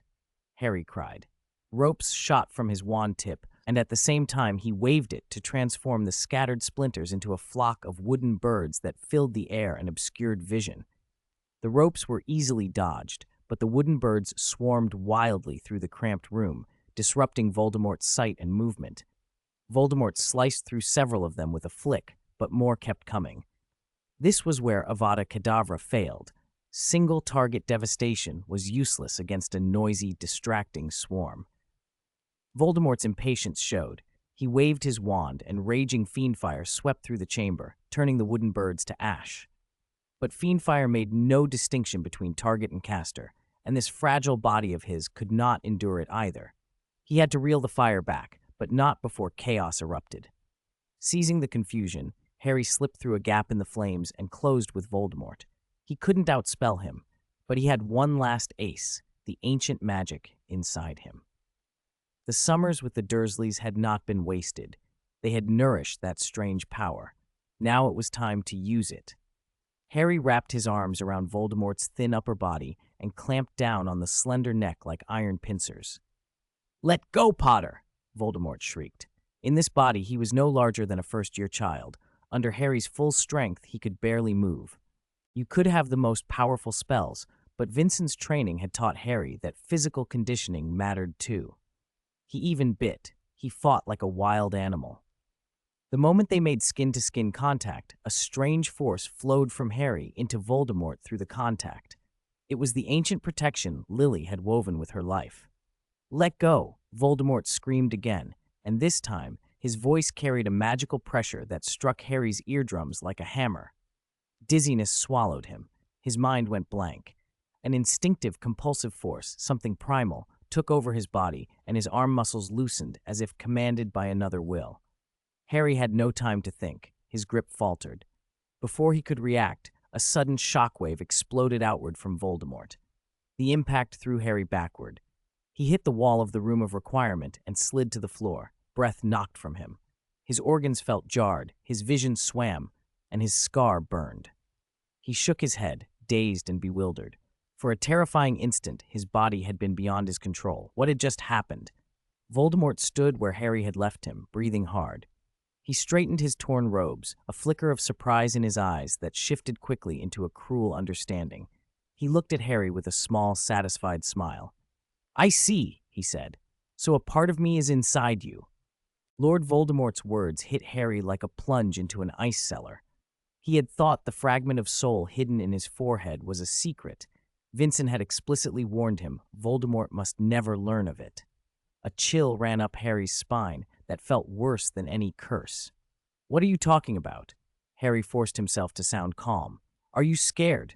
Harry cried. Ropes shot from his wand tip, and at the same time he waved it to transform the scattered splinters into a flock of wooden birds that filled the air and obscured vision. The ropes were easily dodged, but the wooden birds swarmed wildly through the cramped room, disrupting Voldemort's sight and movement. Voldemort sliced through several of them with a flick, but more kept coming. This was where Avada Kedavra failed. Single-target devastation was useless against a noisy, distracting swarm. Voldemort's impatience showed. He waved his wand, and raging fiendfire swept through the chamber, turning the wooden birds to ash. But fiendfire made no distinction between target and caster, and this fragile body of his could not endure it either. He had to reel the fire back, but not before chaos erupted. Seizing the confusion, Harry slipped through a gap in the flames and closed with Voldemort. He couldn't outspell him, but he had one last ace, the ancient magic inside him. The summers with the Dursleys had not been wasted. They had nourished that strange power. Now it was time to use it. Harry wrapped his arms around Voldemort's thin upper body and clamped down on the slender neck like iron pincers. "Let go, Potter!" Voldemort shrieked. In this body, he was no larger than a first-year child. Under Harry's full strength, he could barely move. You could have the most powerful spells, but Vincent's training had taught Harry that physical conditioning mattered too. He even bit. He fought like a wild animal. The moment they made skin-to-skin contact, a strange force flowed from Harry into Voldemort through the contact. It was the ancient protection Lily had woven with her life. "Let go!" Voldemort screamed again, and this time, his voice carried a magical pressure that struck Harry's eardrums like a hammer. Dizziness swallowed him. His mind went blank. An instinctive, compulsive force, something primal, took over his body, and his arm muscles loosened as if commanded by another will. Harry had no time to think. His grip faltered. Before he could react, a sudden shockwave exploded outward from Voldemort. The impact threw Harry backward. He hit the wall of the Room of Requirement and slid to the floor, breath knocked from him. His organs felt jarred, his vision swam, and his scar burned. He shook his head, dazed and bewildered. For a terrifying instant, his body had been beyond his control. What had just happened? Voldemort stood where Harry had left him, breathing hard. He straightened his torn robes, a flicker of surprise in his eyes that shifted quickly into a cruel understanding. He looked at Harry with a small, satisfied smile. "I see," he said. "So a part of me is inside you." Lord Voldemort's words hit Harry like a plunge into an ice cellar. He had thought the fragment of soul hidden in his forehead was a secret. Vincent had explicitly warned him Voldemort must never learn of it. A chill ran up Harry's spine that felt worse than any curse. "What are you talking about?" Harry forced himself to sound calm. Are you scared?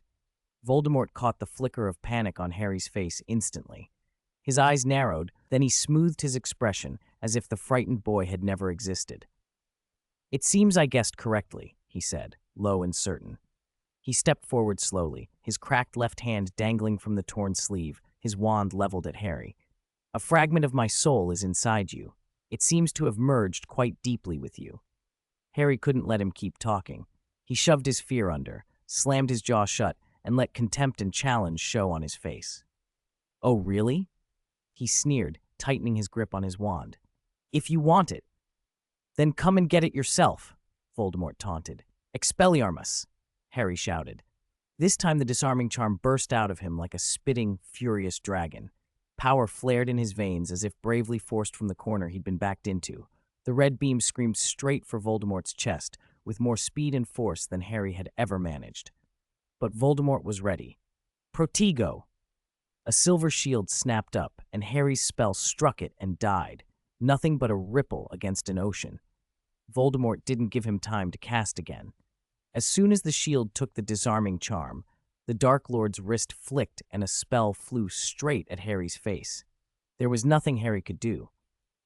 Voldemort caught the flicker of panic on Harry's face instantly. His eyes narrowed, then he smoothed his expression as if the frightened boy had never existed. It seems I guessed correctly, he said, low and certain. He stepped forward slowly, his cracked left hand dangling from the torn sleeve, his wand leveled at Harry. A fragment of my soul is inside you. It seems to have merged quite deeply with you. Harry couldn't let him keep talking. He shoved his fear under, slammed his jaw shut, and let contempt and challenge show on his face. Oh, really? He sneered, tightening his grip on his wand. If you want it, then come and get it yourself, Voldemort taunted. Expelliarmus, Harry shouted. This time the disarming charm burst out of him like a spitting, furious dragon. Power flared in his veins as if bravely forced from the corner he'd been backed into. The red beam screamed straight for Voldemort's chest, with more speed and force than Harry had ever managed. But Voldemort was ready. Protego! A silver shield snapped up, and Harry's spell struck it and died, nothing but a ripple against an ocean. Voldemort didn't give him time to cast again. As soon as the shield took the disarming charm, the Dark Lord's wrist flicked and a spell flew straight at Harry's face. There was nothing Harry could do.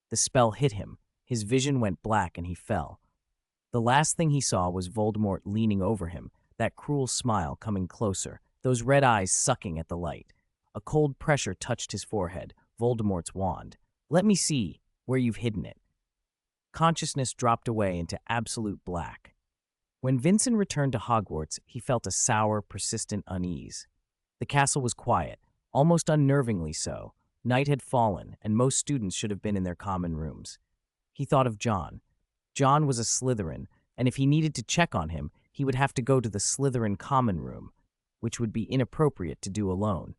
The spell hit him, his vision went black and he fell. The last thing he saw was Voldemort leaning over him, that cruel smile coming closer, those red eyes sucking at the light. A cold pressure touched his forehead, Voldemort's wand. Let me see where you've hidden it. Consciousness dropped away into absolute black. When Vincent returned to Hogwarts, he felt a sour, persistent unease. The castle was quiet, almost unnervingly so. Night had fallen, and most students should have been in their common rooms. He thought of John. John was a Slytherin, and if he needed to check on him, he would have to go to the Slytherin common room, which would be inappropriate to do alone.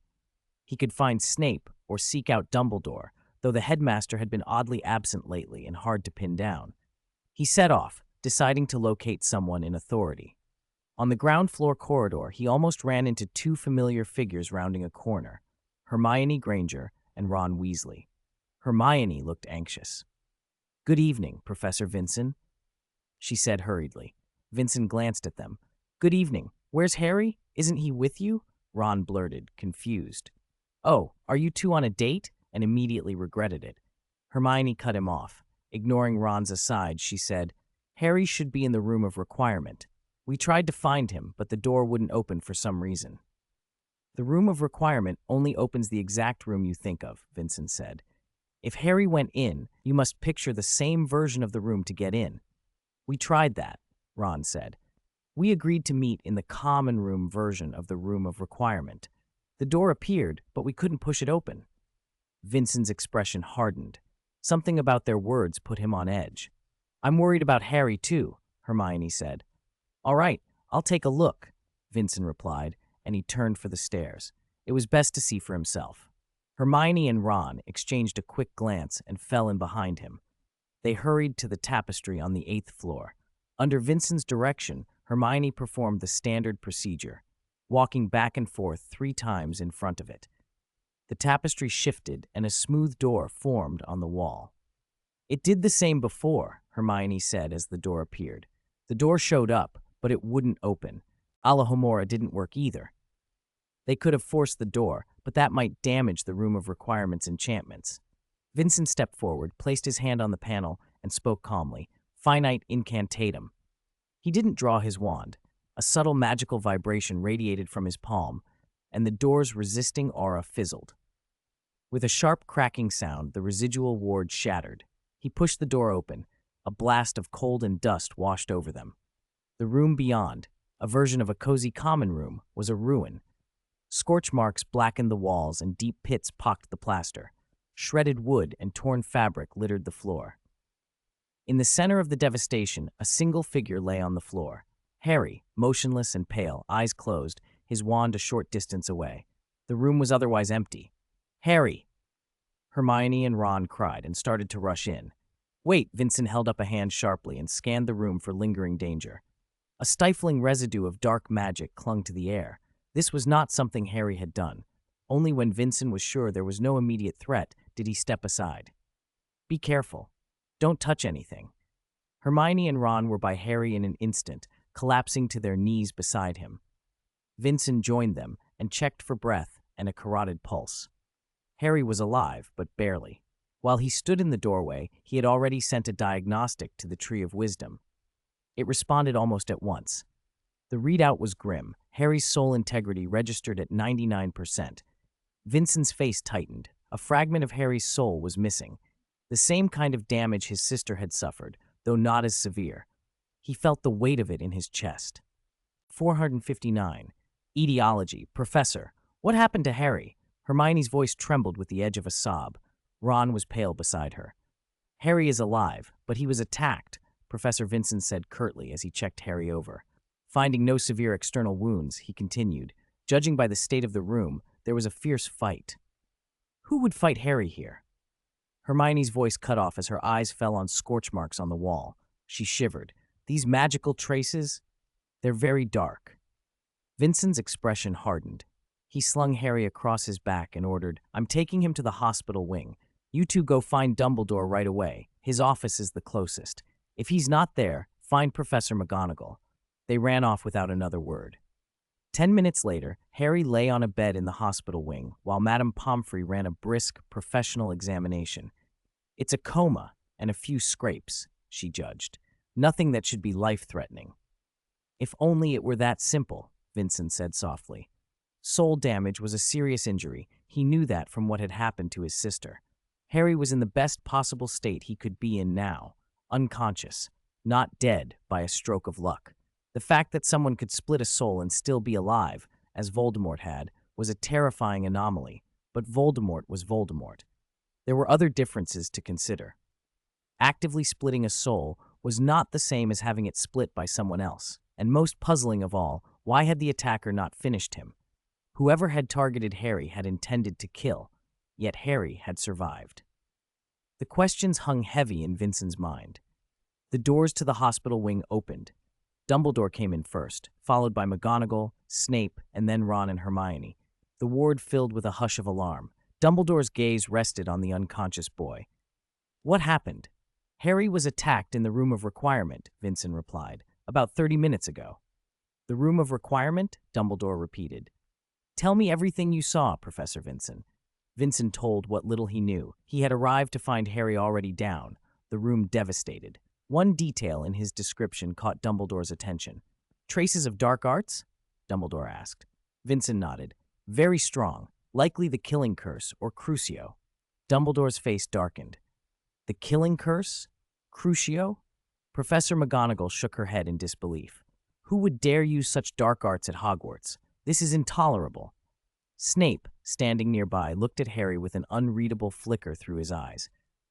He could find Snape or seek out Dumbledore, though the headmaster had been oddly absent lately and hard to pin down. He set off, deciding to locate someone in authority. On the ground floor corridor, he almost ran into two familiar figures rounding a corner, Hermione Granger and Ron Weasley. Hermione looked anxious. Good evening, Professor Vincent, she said hurriedly. Vincent glanced at them. Good evening. Where's Harry? Isn't he with you? Ron blurted, confused. Oh, are you two on a date? And immediately regretted it. Hermione cut him off. Ignoring Ron's aside, she said, Harry should be in the room of requirement. We tried to find him, but the door wouldn't open for some reason. The room of requirement only opens the exact room you think of, Vincent said. If Harry went in, you must picture the same version of the room to get in. We tried that, Ron said. We agreed to meet in the common room version of the room of requirement. The door appeared, but we couldn't push it open. Vincent's expression hardened. Something about their words put him on edge. I'm worried about Harry, too, Hermione said. All right, I'll take a look, Vincent replied, and he turned for the stairs. It was best to see for himself. Hermione and Ron exchanged a quick glance and fell in behind him. They hurried to the tapestry on the 8th floor. Under Vincent's direction, Hermione performed the standard procedure, walking back and forth 3 times in front of it. The tapestry shifted and a smooth door formed on the wall. It did the same before, Hermione said as the door appeared. The door showed up, but it wouldn't open. Alohomora didn't work either. They could have forced the door, but that might damage the Room of Requirement's enchantments. Vincent stepped forward, placed his hand on the panel, and spoke calmly. Finite incantatum. He didn't draw his wand. A subtle magical vibration radiated from his palm, and the door's resisting aura fizzled. With a sharp cracking sound, the residual ward shattered. He pushed the door open. A blast of cold and dust washed over them. The room beyond, a version of a cozy common room, was a ruin. Scorch marks blackened the walls and deep pits pocked the plaster. Shredded wood and torn fabric littered the floor. In the center of the devastation, a single figure lay on the floor. Harry, motionless and pale, eyes closed, his wand a short distance away. The room was otherwise empty. Harry! Hermione and Ron cried and started to rush in. Wait, Vincent held up a hand sharply and scanned the room for lingering danger. A stifling residue of dark magic clung to the air. This was not something Harry had done. Only when Vincent was sure there was no immediate threat did he step aside. Be careful. Don't touch anything. Hermione and Ron were by Harry in an instant, collapsing to their knees beside him. Vincent joined them and checked for breath and a carotid pulse. Harry was alive, but barely. While he stood in the doorway, he had already sent a diagnostic to the Tree of Wisdom. It responded almost at once. The readout was grim. Harry's soul integrity registered at 99%. Vincent's face tightened. A fragment of Harry's soul was missing. The same kind of damage his sister had suffered, though not as severe. He felt the weight of it in his chest. 459. Etiology. Professor, what happened to Harry? Hermione's voice trembled with the edge of a sob. Ron was pale beside her. Harry is alive, but he was attacked, Professor Vincent said curtly as he checked Harry over. Finding no severe external wounds, he continued. Judging by the state of the room, there was a fierce fight. Who would fight Harry here? Hermione's voice cut off as her eyes fell on scorch marks on the wall. She shivered. These magical traces? They're very dark. Vincent's expression hardened. He slung Harry across his back and ordered, I'm taking him to the hospital wing. You two go find Dumbledore right away. His office is the closest. If he's not there, find Professor McGonagall. They ran off without another word. 10 minutes later, Harry lay on a bed in the hospital wing, while Madame Pomfrey ran a brisk, professional examination. It's a coma and a few scrapes, she judged. Nothing that should be life-threatening. If only it were that simple, Vincent said softly. Soul damage was a serious injury. He knew that from what had happened to his sister. Harry was in the best possible state he could be in now, unconscious, not dead by a stroke of luck. The fact that someone could split a soul and still be alive, as Voldemort had, was a terrifying anomaly, but Voldemort was Voldemort. There were other differences to consider. Actively splitting a soul was not the same as having it split by someone else, and most puzzling of all, why had the attacker not finished him? Whoever had targeted Harry had intended to kill, yet Harry had survived. The questions hung heavy in Vincent's mind. The doors to the hospital wing opened. Dumbledore came in first, followed by McGonagall, Snape, and then Ron and Hermione. The ward filled with a hush of alarm. Dumbledore's gaze rested on the unconscious boy. What happened? Harry was attacked in the room of requirement, Vincent replied, about 30 minutes ago. The room of requirement? Dumbledore repeated. Tell me everything you saw, Professor Vincent. Vincent told what little he knew. He had arrived to find Harry already down, the room devastated. One detail in his description caught Dumbledore's attention. Traces of dark arts? Dumbledore asked. Vincent nodded. Very strong, likely the killing curse or crucio. Dumbledore's face darkened. The killing curse? Crucio? Professor McGonagall shook her head in disbelief. Who would dare use such dark arts at Hogwarts? This is intolerable. Snape, standing nearby, looked at Harry with an unreadable flicker through his eyes.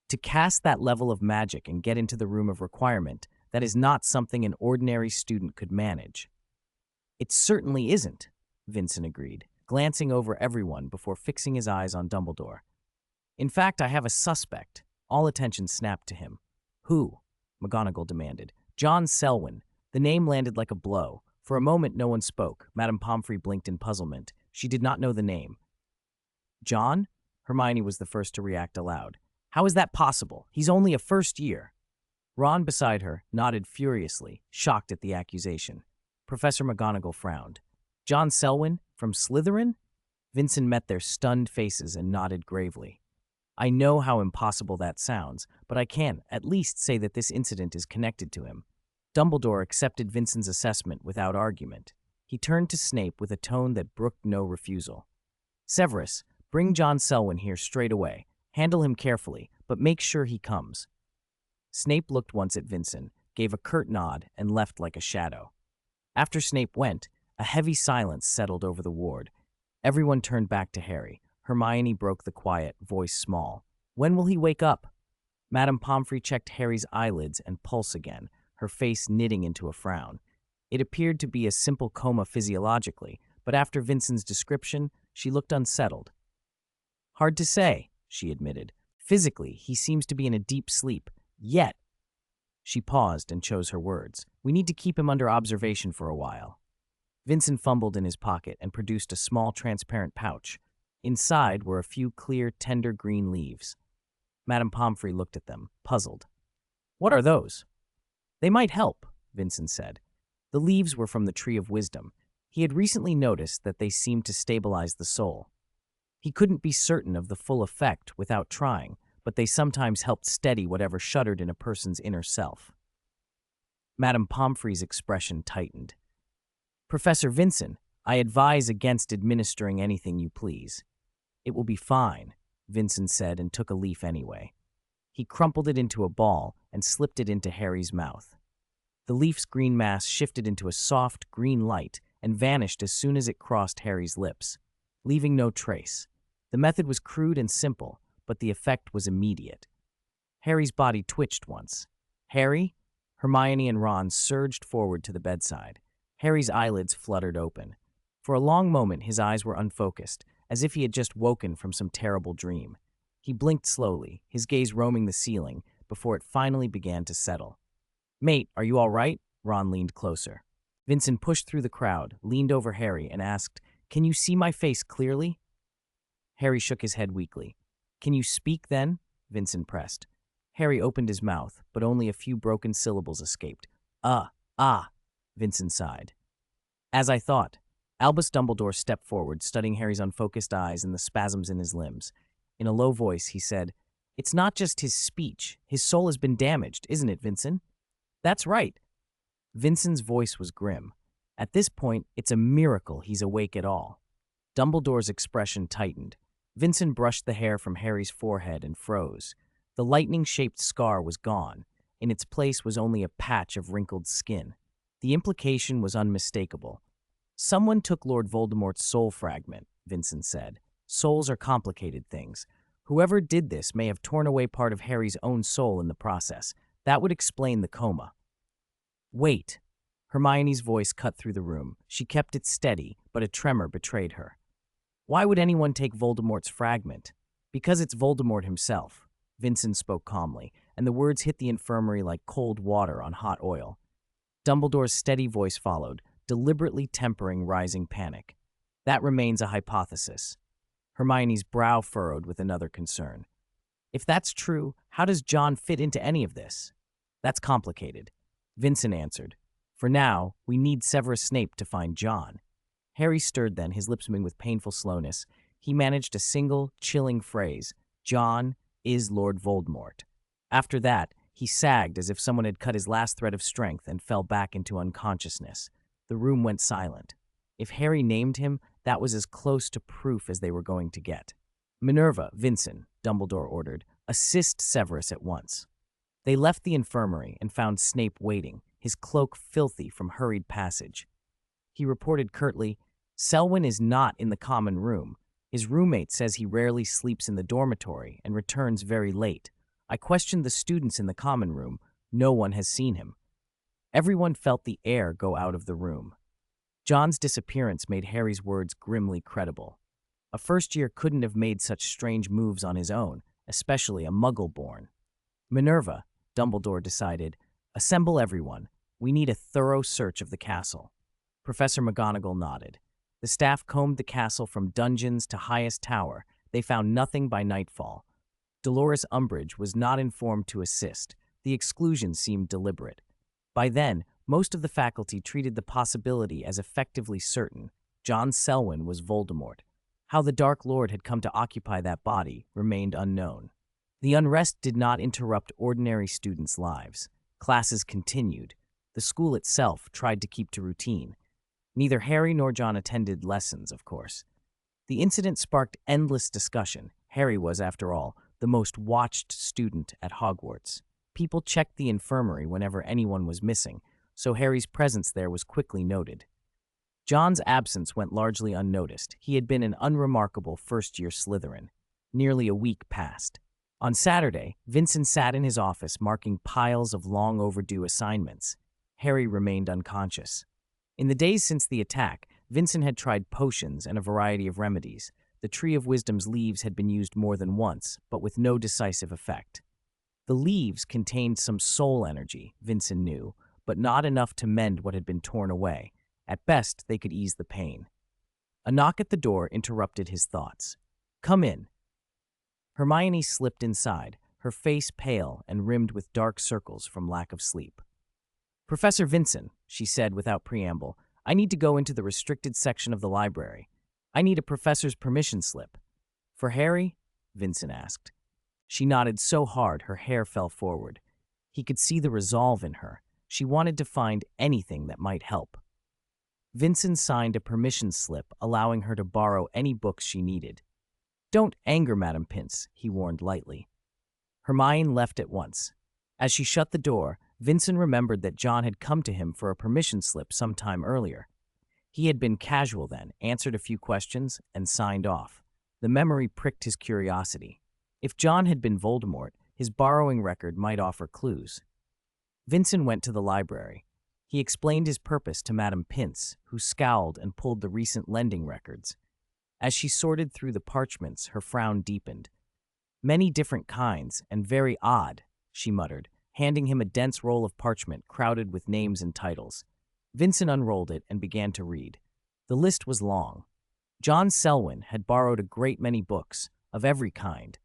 To cast that level of magic and get into the room of requirement, that is not something an ordinary student could manage. It certainly isn't, Vincent agreed, glancing over everyone before fixing his eyes on Dumbledore. In fact, I have a suspect. All attention snapped to him. Who? McGonagall demanded. John Selwyn. The name landed like a blow. For a moment, no one spoke. Madame Pomfrey blinked in puzzlement. She did not know the name. John? Hermione was the first to react aloud. How is that possible? He's only a first year. Ron, beside her, nodded furiously, shocked at the accusation. Professor McGonagall frowned. John Selwyn? From Slytherin? Vincent met their stunned faces and nodded gravely. I know how impossible that sounds, but I can at least say that this incident is connected to him. Dumbledore accepted Vincent's assessment without argument. He turned to Snape with a tone that brooked no refusal. Severus, bring John Selwyn here straight away. Handle him carefully, but make sure he comes. Snape looked once at Vincent, gave a curt nod, and left like a shadow. After Snape went, a heavy silence settled over the ward. Everyone turned back to Harry. Hermione broke the quiet, voice small. When will he wake up? Madame Pomfrey checked Harry's eyelids and pulse again, her face knitting into a frown. It appeared to be a simple coma physiologically, but after Vincent's description, she looked unsettled. Hard to say, she admitted. Physically, he seems to be in a deep sleep. Yet, she paused and chose her words. We need to keep him under observation for a while. Vincent fumbled in his pocket and produced a small transparent pouch. Inside were a few clear, tender green leaves. Madame Pomfrey looked at them, puzzled. What are those? They might help, Vincent said. The leaves were from the tree of wisdom. He had recently noticed that they seemed to stabilize the soul. He couldn't be certain of the full effect without trying, but they sometimes helped steady whatever shuddered in a person's inner self. Madame Pomfrey's expression tightened. Professor Vincent, I advise against administering anything you please. It will be fine, Vincent said and took a leaf anyway. He crumpled it into a ball and slipped it into Harry's mouth. The leaf's green mass shifted into a soft green light and vanished as soon as it crossed Harry's lips, leaving no trace. The method was crude and simple, but the effect was immediate. Harry's body twitched once. Harry? Hermione and Ron surged forward to the bedside. Harry's eyelids fluttered open. For a long moment, his eyes were unfocused, as if he had just woken from some terrible dream. He blinked slowly, his gaze roaming the ceiling, before it finally began to settle. Mate, are you all right? Ron leaned closer. Vincent pushed through the crowd, leaned over Harry, and asked, Can you see my face clearly? Harry shook his head weakly. Can you speak then? Vincent pressed. Harry opened his mouth, but only a few broken syllables escaped. Vincent sighed. As I thought. Albus Dumbledore stepped forward, studying Harry's unfocused eyes and the spasms in his limbs. In a low voice, he said, It's not just his speech. His soul has been damaged, isn't it, Vincent? That's right. Vincent's voice was grim. At this point, it's a miracle he's awake at all. Dumbledore's expression tightened. Vincent brushed the hair from Harry's forehead and froze. The lightning-shaped scar was gone. In its place was only a patch of wrinkled skin. The implication was unmistakable. Someone took Lord Voldemort's soul fragment, Vincent said. Souls are complicated things. Whoever did this may have torn away part of Harry's own soul in the process. That would explain the coma. Wait. Hermione's voice cut through the room. She kept it steady, but a tremor betrayed her. Why would anyone take Voldemort's fragment? Because it's Voldemort himself. Vincent spoke calmly, and the words hit the infirmary like cold water on hot oil. Dumbledore's steady voice followed, deliberately tempering rising panic. That remains a hypothesis. Hermione's brow furrowed with another concern. If that's true, how does John fit into any of this? That's complicated. Vincent answered. For now, we need Severus Snape to find John. Harry stirred then, his lips moving with painful slowness. He managed a single, chilling phrase. John is Lord Voldemort. After that, he sagged as if someone had cut his last thread of strength and fell back into unconsciousness. The room went silent. If Harry named him, that was as close to proof as they were going to get. Minerva, Vincent, Dumbledore ordered, assist Severus at once. They left the infirmary and found Snape waiting, his cloak filthy from hurried passage. He reported curtly, Selwyn is not in the common room. His roommate says he rarely sleeps in the dormitory and returns very late. I questioned the students in the common room. No one has seen him. Everyone felt the air go out of the room. John's disappearance made Harry's words grimly credible. A first-year couldn't have made such strange moves on his own, especially a Muggle-born. Minerva, Dumbledore decided, assemble everyone. We need a thorough search of the castle. Professor McGonagall nodded. The staff combed the castle from dungeons to highest tower. They found nothing by nightfall. Dolores Umbridge was not informed to assist. The exclusion seemed deliberate. By then, most of the faculty treated the possibility as effectively certain. John Selwyn was Voldemort. How the Dark Lord had come to occupy that body remained unknown. The unrest did not interrupt ordinary students' lives. Classes continued. The school itself tried to keep to routine. Neither Harry nor John attended lessons, of course. The incident sparked endless discussion. Harry was, after all, the most watched student at Hogwarts. People checked the infirmary whenever anyone was missing, so Harry's presence there was quickly noted. John's absence went largely unnoticed. He had been an unremarkable first-year Slytherin. Nearly a week passed. On Saturday, Vincent sat in his office marking piles of long-overdue assignments. Harry remained unconscious. In the days since the attack, Vincent had tried potions and a variety of remedies. The Tree of Wisdom's leaves had been used more than once, but with no decisive effect. The leaves contained some soul energy, Vincent knew, but not enough to mend what had been torn away. At best, they could ease the pain. A knock at the door interrupted his thoughts. Come in. Hermione slipped inside, her face pale and rimmed with dark circles from lack of sleep. Professor Vincent, she said without preamble. "I need to go into the restricted section of the library. I need a professor's permission slip." "For Harry?" Vincent asked. She nodded so hard her hair fell forward. He could see the resolve in her. She wanted to find anything that might help. Vincent signed a permission slip allowing her to borrow any books she needed. "Don't anger Madame Pince," he warned lightly. Hermione left at once. As she shut the door, Vincent remembered that John had come to him for a permission slip some time earlier. He had been casual then, answered a few questions, and signed off. The memory pricked his curiosity. If John had been Voldemort, his borrowing record might offer clues. Vincent went to the library. He explained his purpose to Madame Pince, who scowled and pulled the recent lending records. As she sorted through the parchments, her frown deepened. "Many different kinds, and very odd," she muttered, handing him a dense roll of parchment crowded with names and titles. Vincent unrolled it and began to read. The list was long. John Selwyn had borrowed a great many books, of every kind,